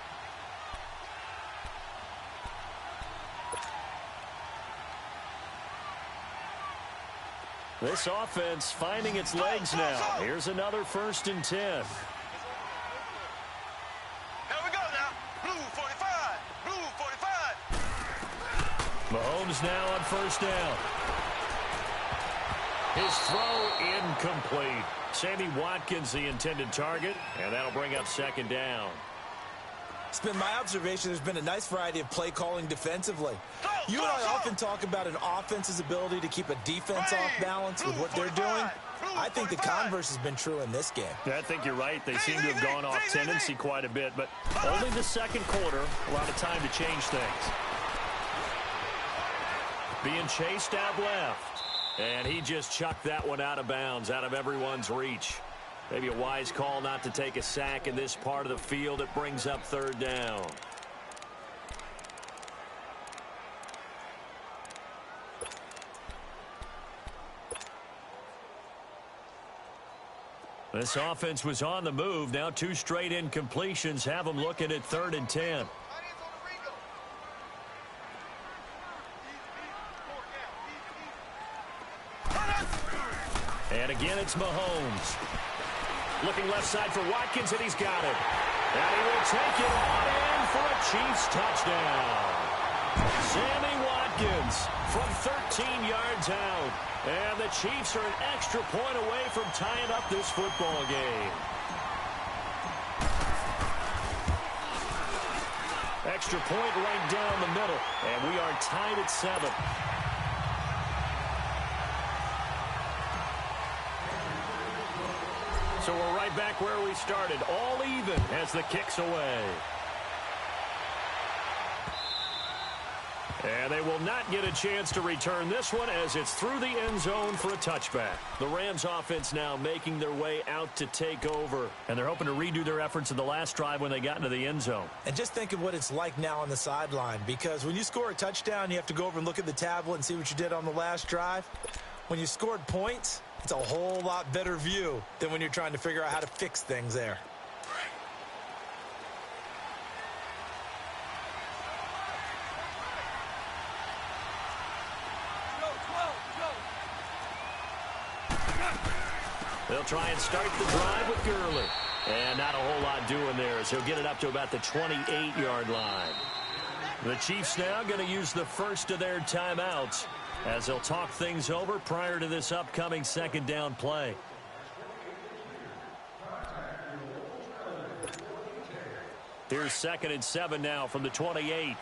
This offense finding its legs now. Here's another 1st and 10. Here we go now. Blue 45. Blue 45. Mahomes now on 1st down. His throw incomplete. Sammy Watkins the intended target, and that'll bring up 2nd down. It's been my observation there's been a nice variety of play calling defensively. You and I often talk about an offense's ability to keep a defense off balance with what they're doing. I think the converse has been true in this game. I think you're right. They seem to have gone off tendency quite a bit, but only the 2nd quarter, a lot of time to change things. Being chased out left, and he just chucked that one out of bounds, out of everyone's reach. Maybe a wise call not to take a sack in this part of the field. It brings up 3rd down. This offense was on the move. Now 2 straight incompletions have them looking at 3rd and 10. And again, it's Mahomes. Looking left side for Watkins, and he's got it. And he will take it on in for a Chiefs touchdown. Sammy Watkins from 13 yards out. And the Chiefs are an extra point away from tying up this football game. Extra point right down the middle. And we are tied at 7. So we're right back where we started, all even as the kick's away. And they will not get a chance to return this one as it's through the end zone for a touchback. The Rams offense now making their way out to take over. And they're hoping to redo their efforts in the last drive when they got into the end zone. And just think of what it's like now on the sideline, because when you score a touchdown, you have to go over and look at the tablet and see what you did on the last drive. When you scored points, it's a whole lot better view than when you're trying to figure out how to fix things there. They'll try and start the drive with Gurley. And not a whole lot doing there as he'll get it up to about the 28-yard line. The Chiefs now going to use the first of their timeouts as they'll talk things over prior to this upcoming 2nd down play. Here's 2nd and 7 now from the 28.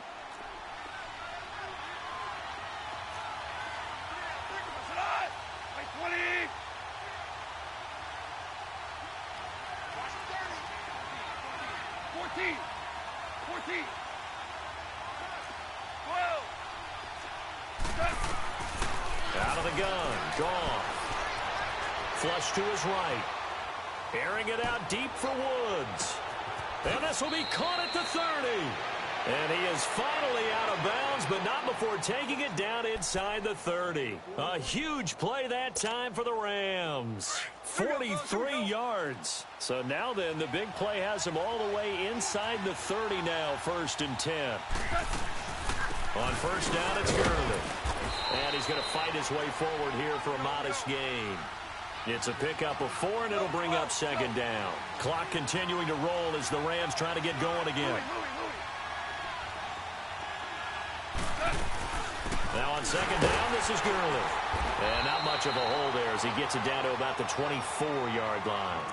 Out of the gun. Gone. Flush to his right. Airing it out deep for Woods. And this will be caught at the 30. And he is finally out of bounds, but not before taking it down inside the 30. A huge play that time for the Rams. 43 yards. So now then, the big play has him all the way inside the 30 now, 1st and 10. On first down, it's Gurley. And he's going to fight his way forward here for a modest gain. It's a pickup of 4, and it'll bring up 2nd down. Clock continuing to roll as the Rams try to get going again. Now on 2nd down, this is Gurley. And not much of a hole there as he gets it down to about the 24-yard line.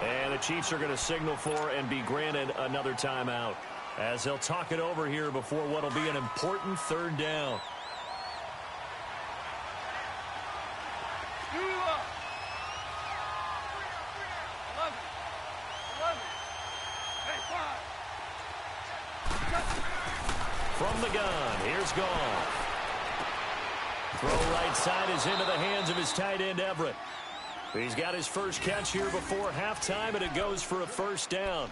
And the Chiefs are going to signal for and be granted another timeout as they'll talk it over here before what will be an important 3rd down. From the gun, here's Goff. Throw right side is into the hands of his tight end, Everett. He's got his first catch here before halftime, and it goes for a 1st down.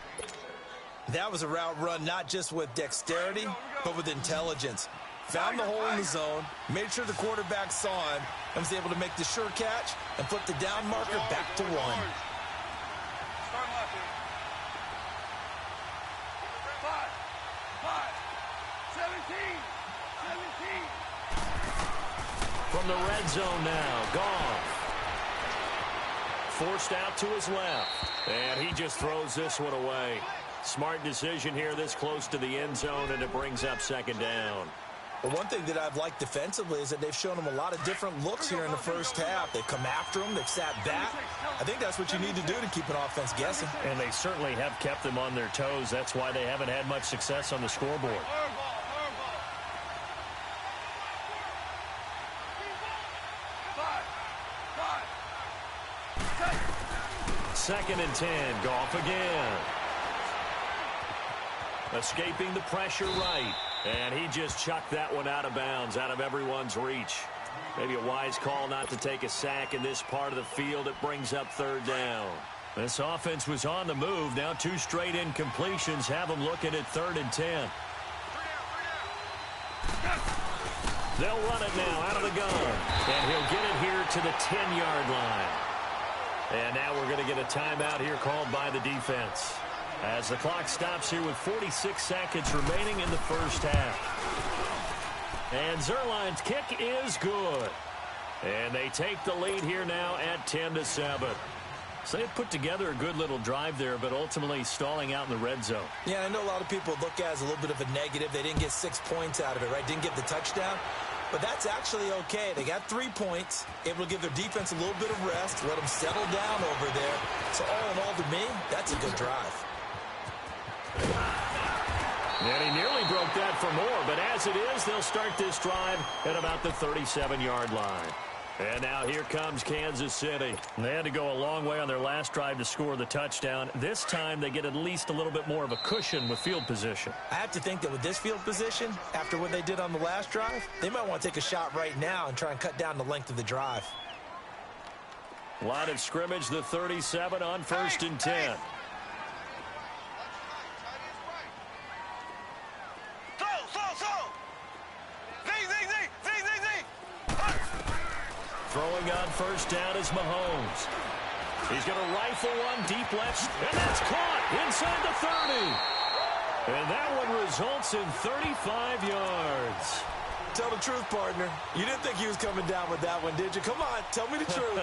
That was a route run not just with dexterity, but with intelligence. Found the hole in the zone, made sure the quarterback saw him, and was able to make the sure catch and flip the down marker back to 1. From the red zone now, Goff. Forced out to his left. And he just throws this one away. Smart decision here this close to the end zone, and it brings up 2nd down. But one thing that I've liked defensively is that they've shown him a lot of different looks here in the first half. They've come after him. They've sat back. I think that's what you need to do to keep an offense guessing. And they certainly have kept them on their toes. That's why they haven't had much success on the scoreboard. 2nd and 10. Goff again. Escaping the pressure right. And he just chucked that one out of bounds, out of everyone's reach. Maybe a wise call not to take a sack in this part of the field. It brings up 3rd down. This offense was on the move. Now 2 straight incompletions have them looking at 3rd and 10. They'll run it now out of the gun. And he'll get it here to the 10-yard line. And now we're going to get a timeout here called by the defense, as the clock stops here with 46 seconds remaining in the first half. And Zerline's kick is good. And they take the lead here now at 10-7. So they put together a good little drive there, but ultimately stalling out in the red zone. Yeah, I know a lot of people look at it as a little bit of a negative. They didn't get 6 points out of it, right? Didn't get the touchdown. But that's actually okay. They got 3 points, able to give their defense a little bit of rest, let them settle down over there. So all in all, to me, that's a good drive. And he nearly broke that for more, but as it is, they'll start this drive at about the 37-yard line. And now here comes Kansas City. They had to go a long way on their last drive to score the touchdown. This time they get at least a little bit more of a cushion with field position. I have to think that with this field position, after what they did on the last drive, they might want to take a shot right now and try and cut down the length of the drive. Line of scrimmage, the 37 on 1st and 10. Throwing on first down is Mahomes. He's going to rifle one deep left, and that's caught inside the 30. And that one results in 35 yards. Tell the truth, partner. You didn't think he was coming down with that one, did you? Come on, tell me the truth.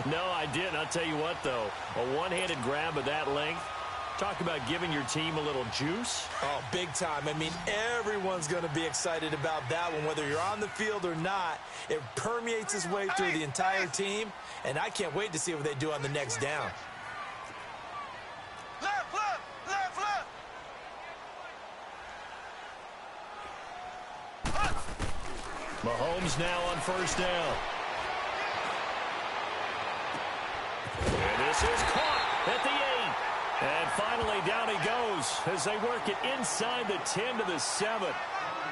No, I didn't. I'll tell you what, though. A one-handed grab of that length. Talk about giving your team a little juice. Oh, big time. I mean, everyone's going to be excited about that one, whether you're on the field or not. It permeates its way through the entire team, and I can't wait to see what they do on the next down. Left, left, left, left. Mahomes now on first down. And this is caught at the 8. And finally, down he goes as they work it inside the 10 to the 7.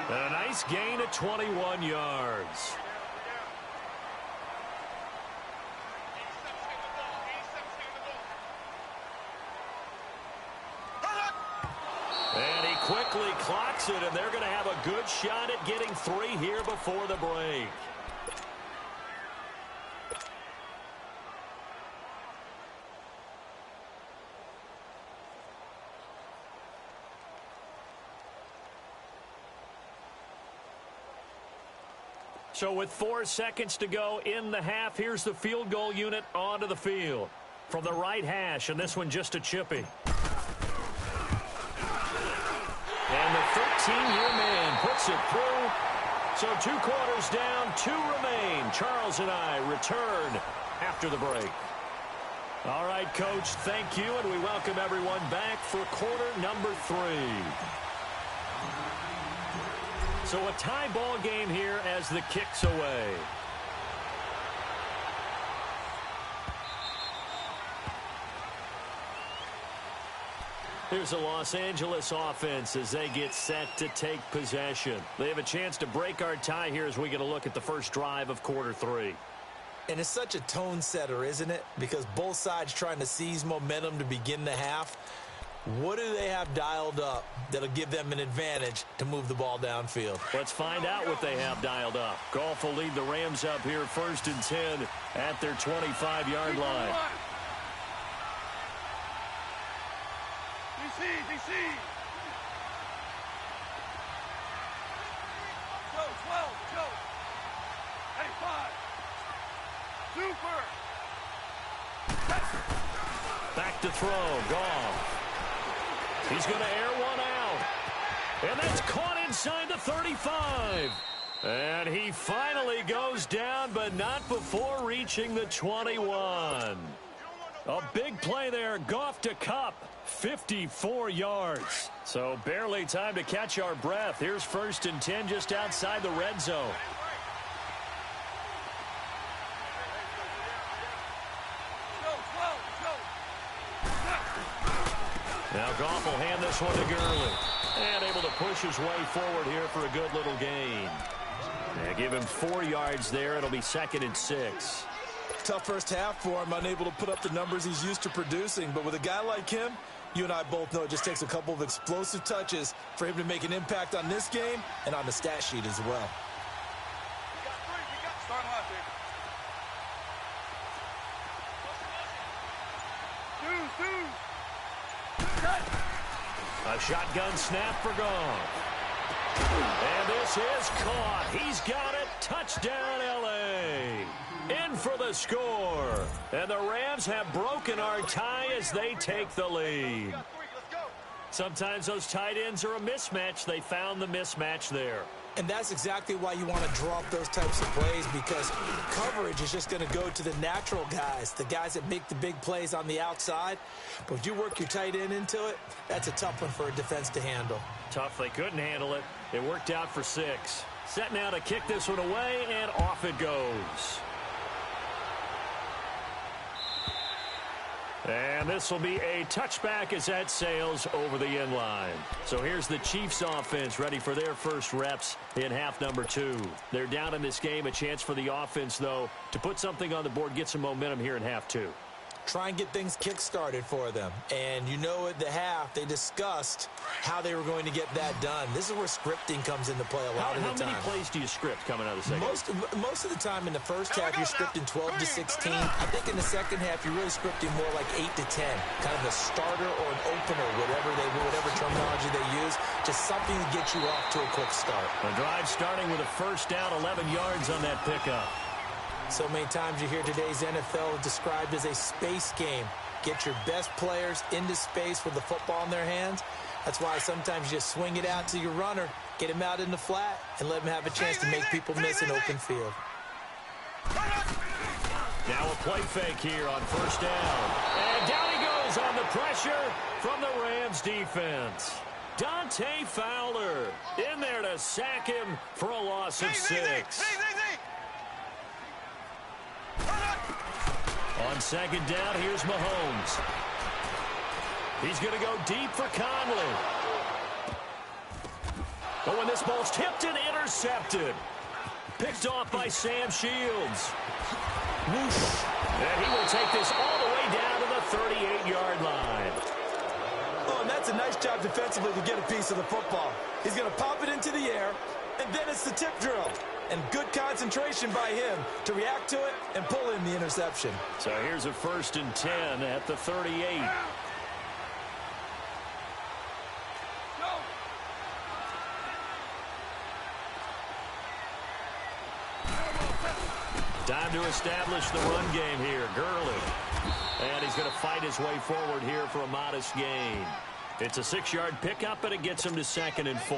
And a nice gain of 21 yards. quickly clocks it, and they're going to have a good shot at getting 3 here before the break. So with 4 seconds to go in the half, here's the field goal unit onto the field. From the right hash, and this one just a chippy. And the 13-year man puts it through. So 2 quarters down, 2 remain. Charles and I return after the break. All right, Coach, thank you, and we welcome everyone back for quarter number 3. So a tie ball game here as the kick's away. Here's a Los Angeles offense as they get set to take possession. They have a chance to break our tie here as we get a look at the first drive of quarter 3. And it's such a tone setter, isn't it? Because both sides trying to seize momentum to begin the half. What do they have dialed up that'll give them an advantage to move the ball downfield? Let's find out what they have dialed up. Goff will lead the Rams up here 1st and 10 at their 25-yard line. DC. Joe, 12, Joe. Hey, 5. Super. Back to throw, Goff. He's going to air one out. And that's caught inside the 35. And he finally goes down, but not before reaching the 21. A big play there. Goff to Kupp. 54 yards. So barely time to catch our breath. Here's 1st and 10 just outside the red zone. Now Goff will hand this one to Gurley. And able to push his way forward here for a good little gain. And give him 4 yards there. It'll be 2nd and 6. Tough first half for him, unable to put up the numbers he's used to producing. But with a guy like him, you and I both know it just takes a couple of explosive touches for him to make an impact on this game and on the stat sheet as well. A shotgun snap for Goff. And this is caught. He's got it. Touchdown, L.A. In for the score. And the Rams have broken our tie as they take the lead. Sometimes those tight ends are a mismatch. They found the mismatch there. And that's exactly why you want to draw up those types of plays, because coverage is just going to go to the natural guys, the guys that make the big plays on the outside. But if you work your tight end into it, that's a tough one for a defense to handle. Tough. They couldn't handle it. It worked out for 6. Set now to kick this one away, and off it goes. And this will be a touchback as that sails over the end line. So here's the Chiefs offense ready for their first reps in half number 2. They're down in this game. A chance for the offense, though, to put something on the board, get some momentum here in half 2. Try and get things kick-started for them. And you know at the half, they discussed how they were going to get that done. This is where scripting comes into play a lot of the time. How many plays do you script coming out of the second? Most of the time in the first half, you're scripting 12 to 16. I think in the second half, you're really scripting more like 8 to 10. Kind of a starter or an opener, whatever terminology they use. Just something to get you off to a quick start. The drive starting with a first down, 11 yards on that pickup. So many times you hear today's NFL described as a space game. Get your best players into space with the football in their hands. That's why sometimes you just swing it out to your runner, get him out in the flat, and let him have a chance to make people miss an open field. Now a play fake here on first down. And down he goes on the pressure from the Rams defense. Dante Fowler in there to sack him for a loss of 6. On second down, here's Mahomes. He's going to go deep for Conley. But when this ball's tipped and intercepted. Picked off by Sam Shields. Whoosh. And he will take this all the way down to the 38-yard line. Oh, and that's an nice job defensively to get a piece of the football. He's going to pop it into the air, and then it's the tip drill. And good concentration by him to react to it and pull in the interception. So here's a 1st and 10 at the 38. Time to establish the run game here. Gurley. And he's going to fight his way forward here for a modest gain. It's a 6-yard pickup, and it gets him to 2nd and 4.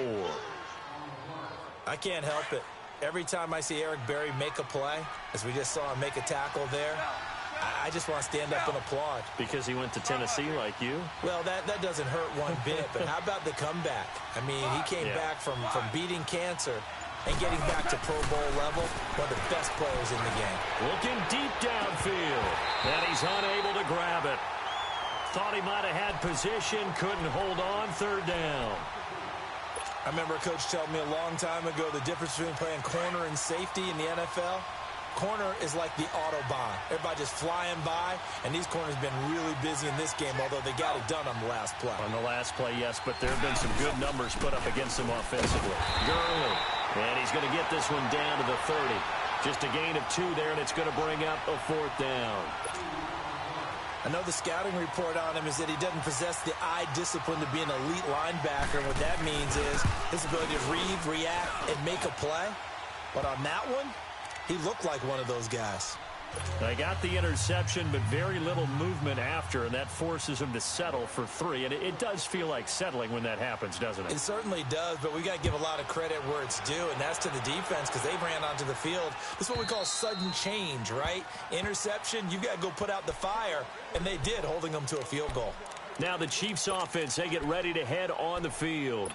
I can't help it. Every time I see Eric Berry make a play, as we just saw him make a tackle there, I just want to stand up and applaud. Because he went to Tennessee like you? Well, that doesn't hurt one bit, but how about the comeback? I mean, he came back from beating cancer and getting back to Pro Bowl level, one of the best players in the game. Looking deep downfield, and he's unable to grab it. Thought he might have had position, couldn't hold on, 3rd down. I remember a coach telling me a long time ago the difference between playing corner and safety in the NFL. Corner is like the Autobahn. Everybody just flying by, and these corners have been really busy in this game, although they got it done on the last play. On the last play, yes, but there have been some good numbers put up against him offensively. Gurley, and he's going to get this one down to the 30. Just a gain of 2 there, and it's going to bring up a 4th down. I know the scouting report on him is that he doesn't possess the eye discipline to be an elite linebacker. What that means is his ability to read, react, and make a play. But on that one, he looked like one of those guys. They got the interception, but very little movement after, and that forces him to settle for 3. And it does feel like settling when that happens, doesn't it? It certainly does, but we got to give a lot of credit where it's due, and that's to the defense because they ran onto the field. This is what we call sudden change, right? Interception, you got to go put out the fire, and they did, holding them to a field goal. Now the Chiefs offense, they get ready to head on the field.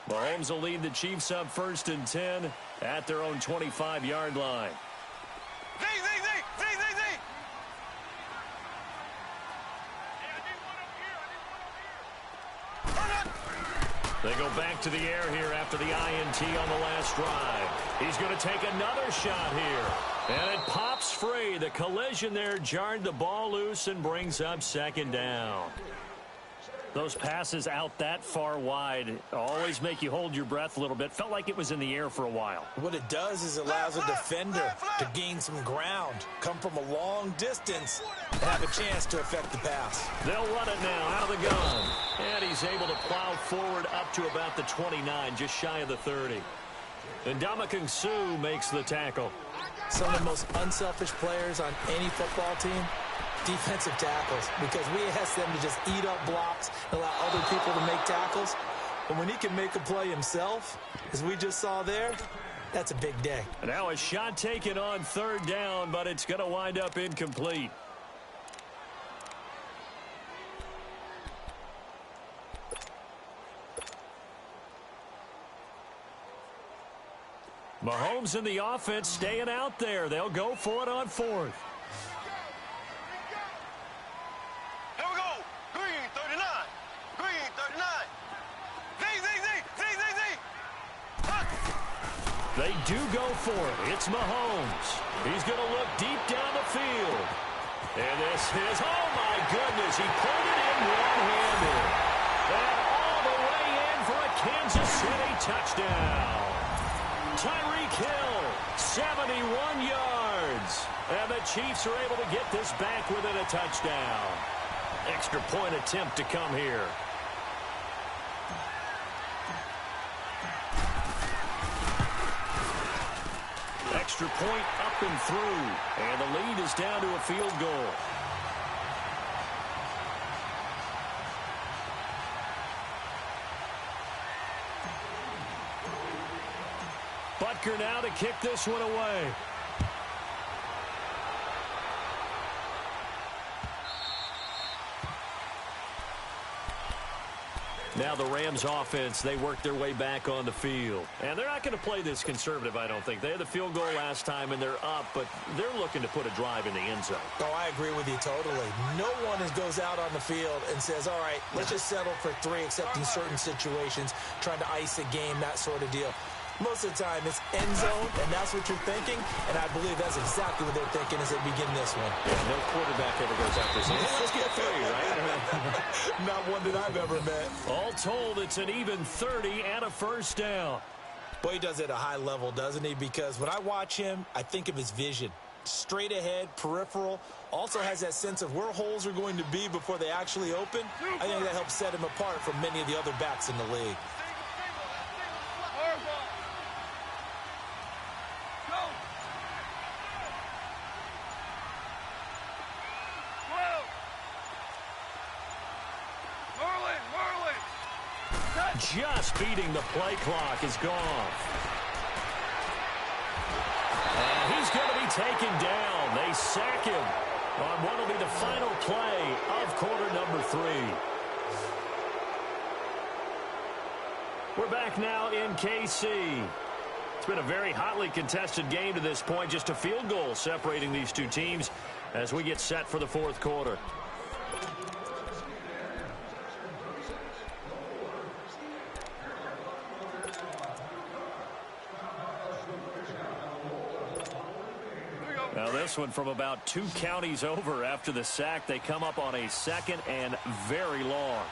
Mahomes will lead the Chiefs up 1st and 10 at their own 25-yard line. Z. They go back to the air here after the INT on the last drive. He's going to take another shot here. And it pops free. The collision there jarred the ball loose and brings up 2nd down. Those passes out that far wide always make you hold your breath a little bit. Felt like it was in the air for a while. What it does is it allows a defender to gain some ground, come from a long distance, and have a chance to affect the pass. They'll run it now out of the gun. And he's able to plow forward up to about the 29, just shy of the 30. And Ndamukong Suh makes the tackle. Some of the most unselfish players on any football team, defensive tackles, because we ask them to just eat up blocks and allow other people to make tackles. But when he can make a play himself, as we just saw there, that's a big day. And now a shot taken on 3rd down, but it's going to wind up incomplete. Mahomes and the offense staying out there. They'll go for it on 4th. Here we go. Green 39. Green 39. Z. They do go for it. It's Mahomes. He's going to look deep down the field. And this is, oh my goodness, he pulled it in one-handed. And all the way in for a Kansas City touchdown. Tyreek Hill, 71 yards. And the Chiefs are able to get this back within a touchdown. Extra point attempt to come here. Extra point up and through. And the lead is down to a field goal. Butker now to kick this one away. Now the Rams offense, they work their way back on the field. And they're not going to play this conservative, I don't think. They had the field goal last time, and they're up, but they're looking to put a drive in the end zone. Oh, I agree with you totally. No one goes out on the field and says, all right, let's just settle for 3, except in certain situations, trying to ice a game, that sort of deal. Most of the time, it's end zone, and that's what you're thinking, and I believe that's exactly what they're thinking as they begin this one. Yeah, no quarterback ever goes out there saying, hey, let's get 3, right? Not one that I've ever met. All told, it's an even 30 and a first down. Boy, he does it at a high level, doesn't he? Because when I watch him, I think of his vision. Straight ahead, peripheral, also has that sense of where holes are going to be before they actually open. I think that helps set him apart from many of the other backs in the league. Just beating the play clock is gone. And he's going to be taken down. They sack him on what will be the final play of quarter number 3. We're back now in KC. It's been a very hotly contested game to this point. Just a field goal separating these two teams as we get set for the fourth quarter. Now this one from about 2 counties over after the sack. They come up on a 2nd and very long.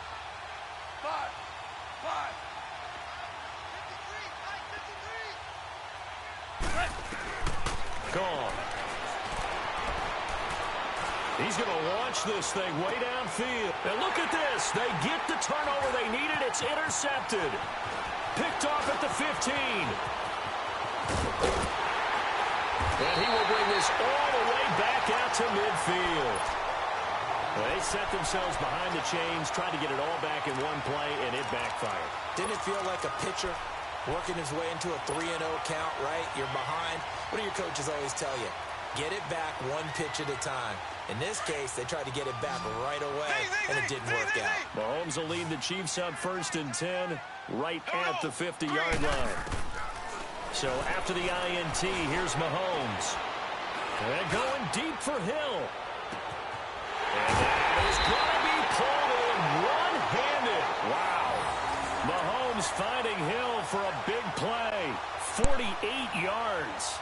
53. Gone. He's going to launch this thing way downfield. And look at this. They get the turnover they needed. It's intercepted. Picked off at the 15. And he will bring this all the way back out to midfield. They set themselves behind the chains, tried to get it all back in one play, and it backfired. Didn't it feel like a pitcher working his way into a 3-0 count, right? You're behind. What do your coaches always tell you? Get it back one pitch at a time. In this case, they tried to get it back right away, and it didn't work out. Mahomes will lead the Chiefs on 1st and 10, right at the 50-yard line. So after the INT, here's Mahomes. And going deep for Hill. And that is going to be pulled in one-handed. Wow. Mahomes finding Hill for a big play. 48 yards.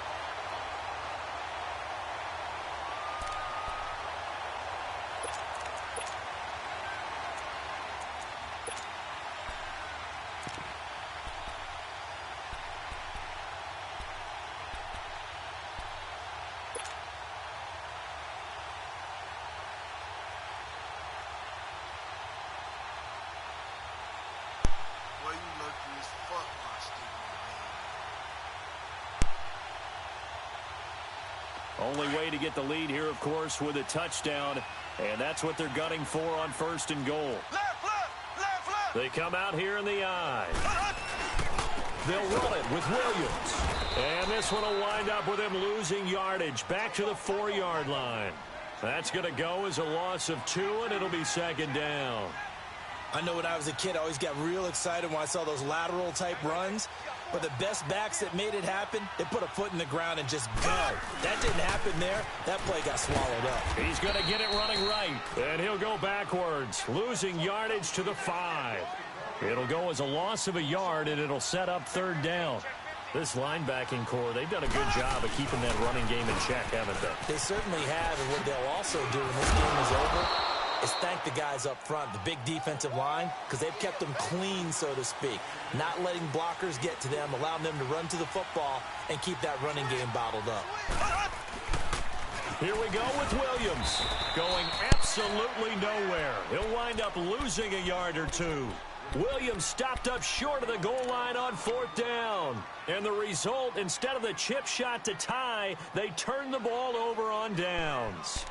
Only way to get the lead here, of course, with a touchdown. And that's what they're gunning for on 1st and goal. Left. They come out here in the eye. They'll run it with Williams. And this one will wind up with him losing yardage back to the 4-yard line. That's going to go as a loss of 2, and it'll be 2nd down. I know when I was a kid, I always got real excited when I saw those lateral-type runs. But the best backs that made it happen, they put a foot in the ground and just go. That didn't happen there. That play got swallowed up. He's going to get it running right. And he'll go backwards, losing yardage to the 5. It'll go as a loss of a yard, and it'll set up 3rd down. This linebacking core, they've done a good job of keeping that running game in check, haven't they? They certainly have, and what they'll also do when this game is over is thank the guys up front, the big defensive line, because they've kept them clean, so to speak. Not letting blockers get to them, allowing them to run to the football and keep that running game bottled up. Here we go with Williams, going absolutely nowhere. He'll wind up losing a yard or 2. Williams stopped up short of the goal line on 4th down. And the result, instead of the chip shot to tie, they turned the ball over on downs.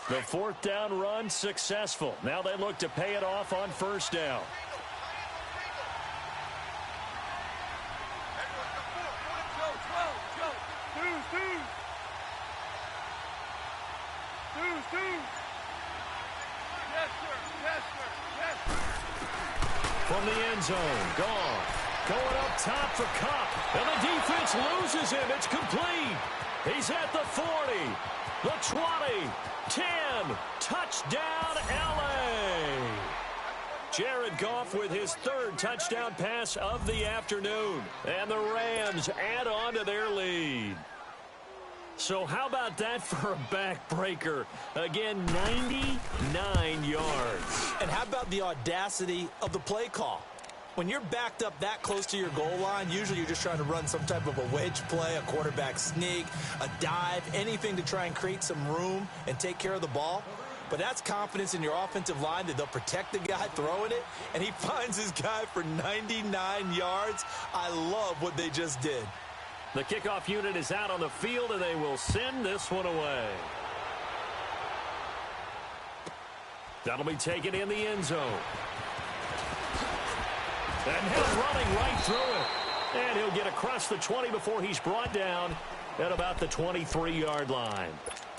The 4th down run successful. Now they look to pay it off on 1st down. from the end zone. Gone. Going up top for Cup. And the defense loses him. It's complete. He's at the 40, the 20, 10. Touchdown, L.A. Jared Goff with his third touchdown pass of the afternoon. And the Rams add on to their lead. So how about that for a backbreaker? Again, 99 yards. And how about the audacity of the play call? When you're backed up that close to your goal line, usually you're just trying to run some type of a wedge play, a quarterback sneak, a dive, anything to try and create some room and take care of the ball. But that's confidence in your offensive line that they'll protect the guy throwing it, and he finds his guy for 99 yards. I love what they just did. The kickoff unit is out on the field, and they will send this one away. That'll be taken in the end zone. And him running right through it. And he'll get across the 20 before he's brought down at about the 23-yard line.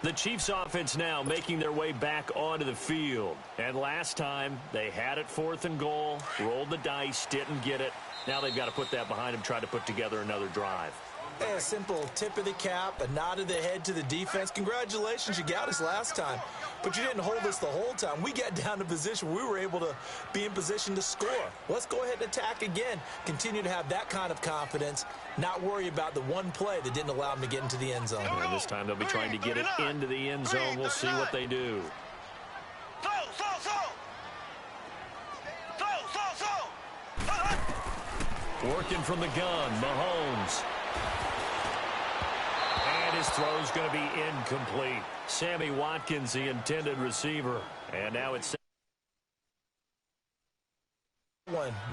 The Chiefs offense now making their way back onto the field. And last time, they had it 4th and goal, rolled the dice, didn't get it. Now they've got to put that behind them, try to put together another drive. A simple tip of the cap, a nod of the head to the defense. Congratulations, you got us last time. But you didn't hold us the whole time. We got down to position. We were able to be in position to score. Let's go ahead and attack again. Continue to have that kind of confidence. Not worry about the one play that didn't allow them to get into the end zone. And this time they'll be trying to get it into the end zone. We'll see what they do. Working from the gun, Mahomes. And his throw's going to be incomplete. Sammy Watkins, the intended receiver. And now it's...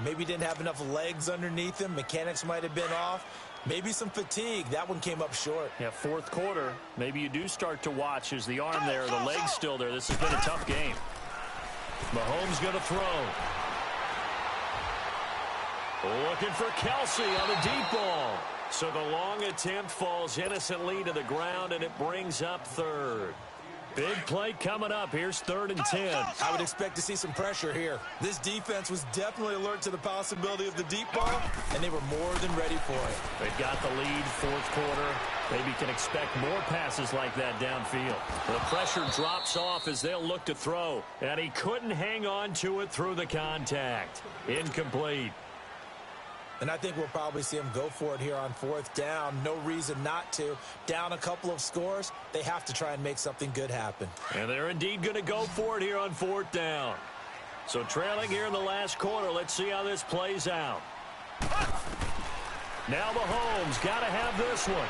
Maybe didn't have enough legs underneath him. Mechanics might have been off. Maybe some fatigue. That one came up short. Yeah, 4th quarter. Maybe you do start to watch. Is the arm there, the leg's still there. This has been a tough game. Mahomes going to throw. Looking for Kelsey on the deep ball. So the long attempt falls innocently to the ground, and it brings up 3rd. Big play coming up. Here's 3rd and 10. I would expect to see some pressure here. This defense was definitely alert to the possibility of the deep ball, and they were more than ready for it. They've got the lead, 4th quarter. Maybe can expect more passes like that downfield. The pressure drops off as they'll look to throw, and he couldn't hang on to it through the contact. Incomplete. And I think we'll probably see them go for it here on 4th down. No reason not to. Down a couple of scores, they have to try and make something good happen. And they're indeed going to go for it here on 4th down. So trailing here in the last quarter, let's see how this plays out. Now Mahomes got to have this one.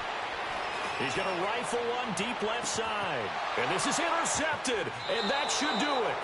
He's going to rifle one deep left side. And this is intercepted, and that should do it.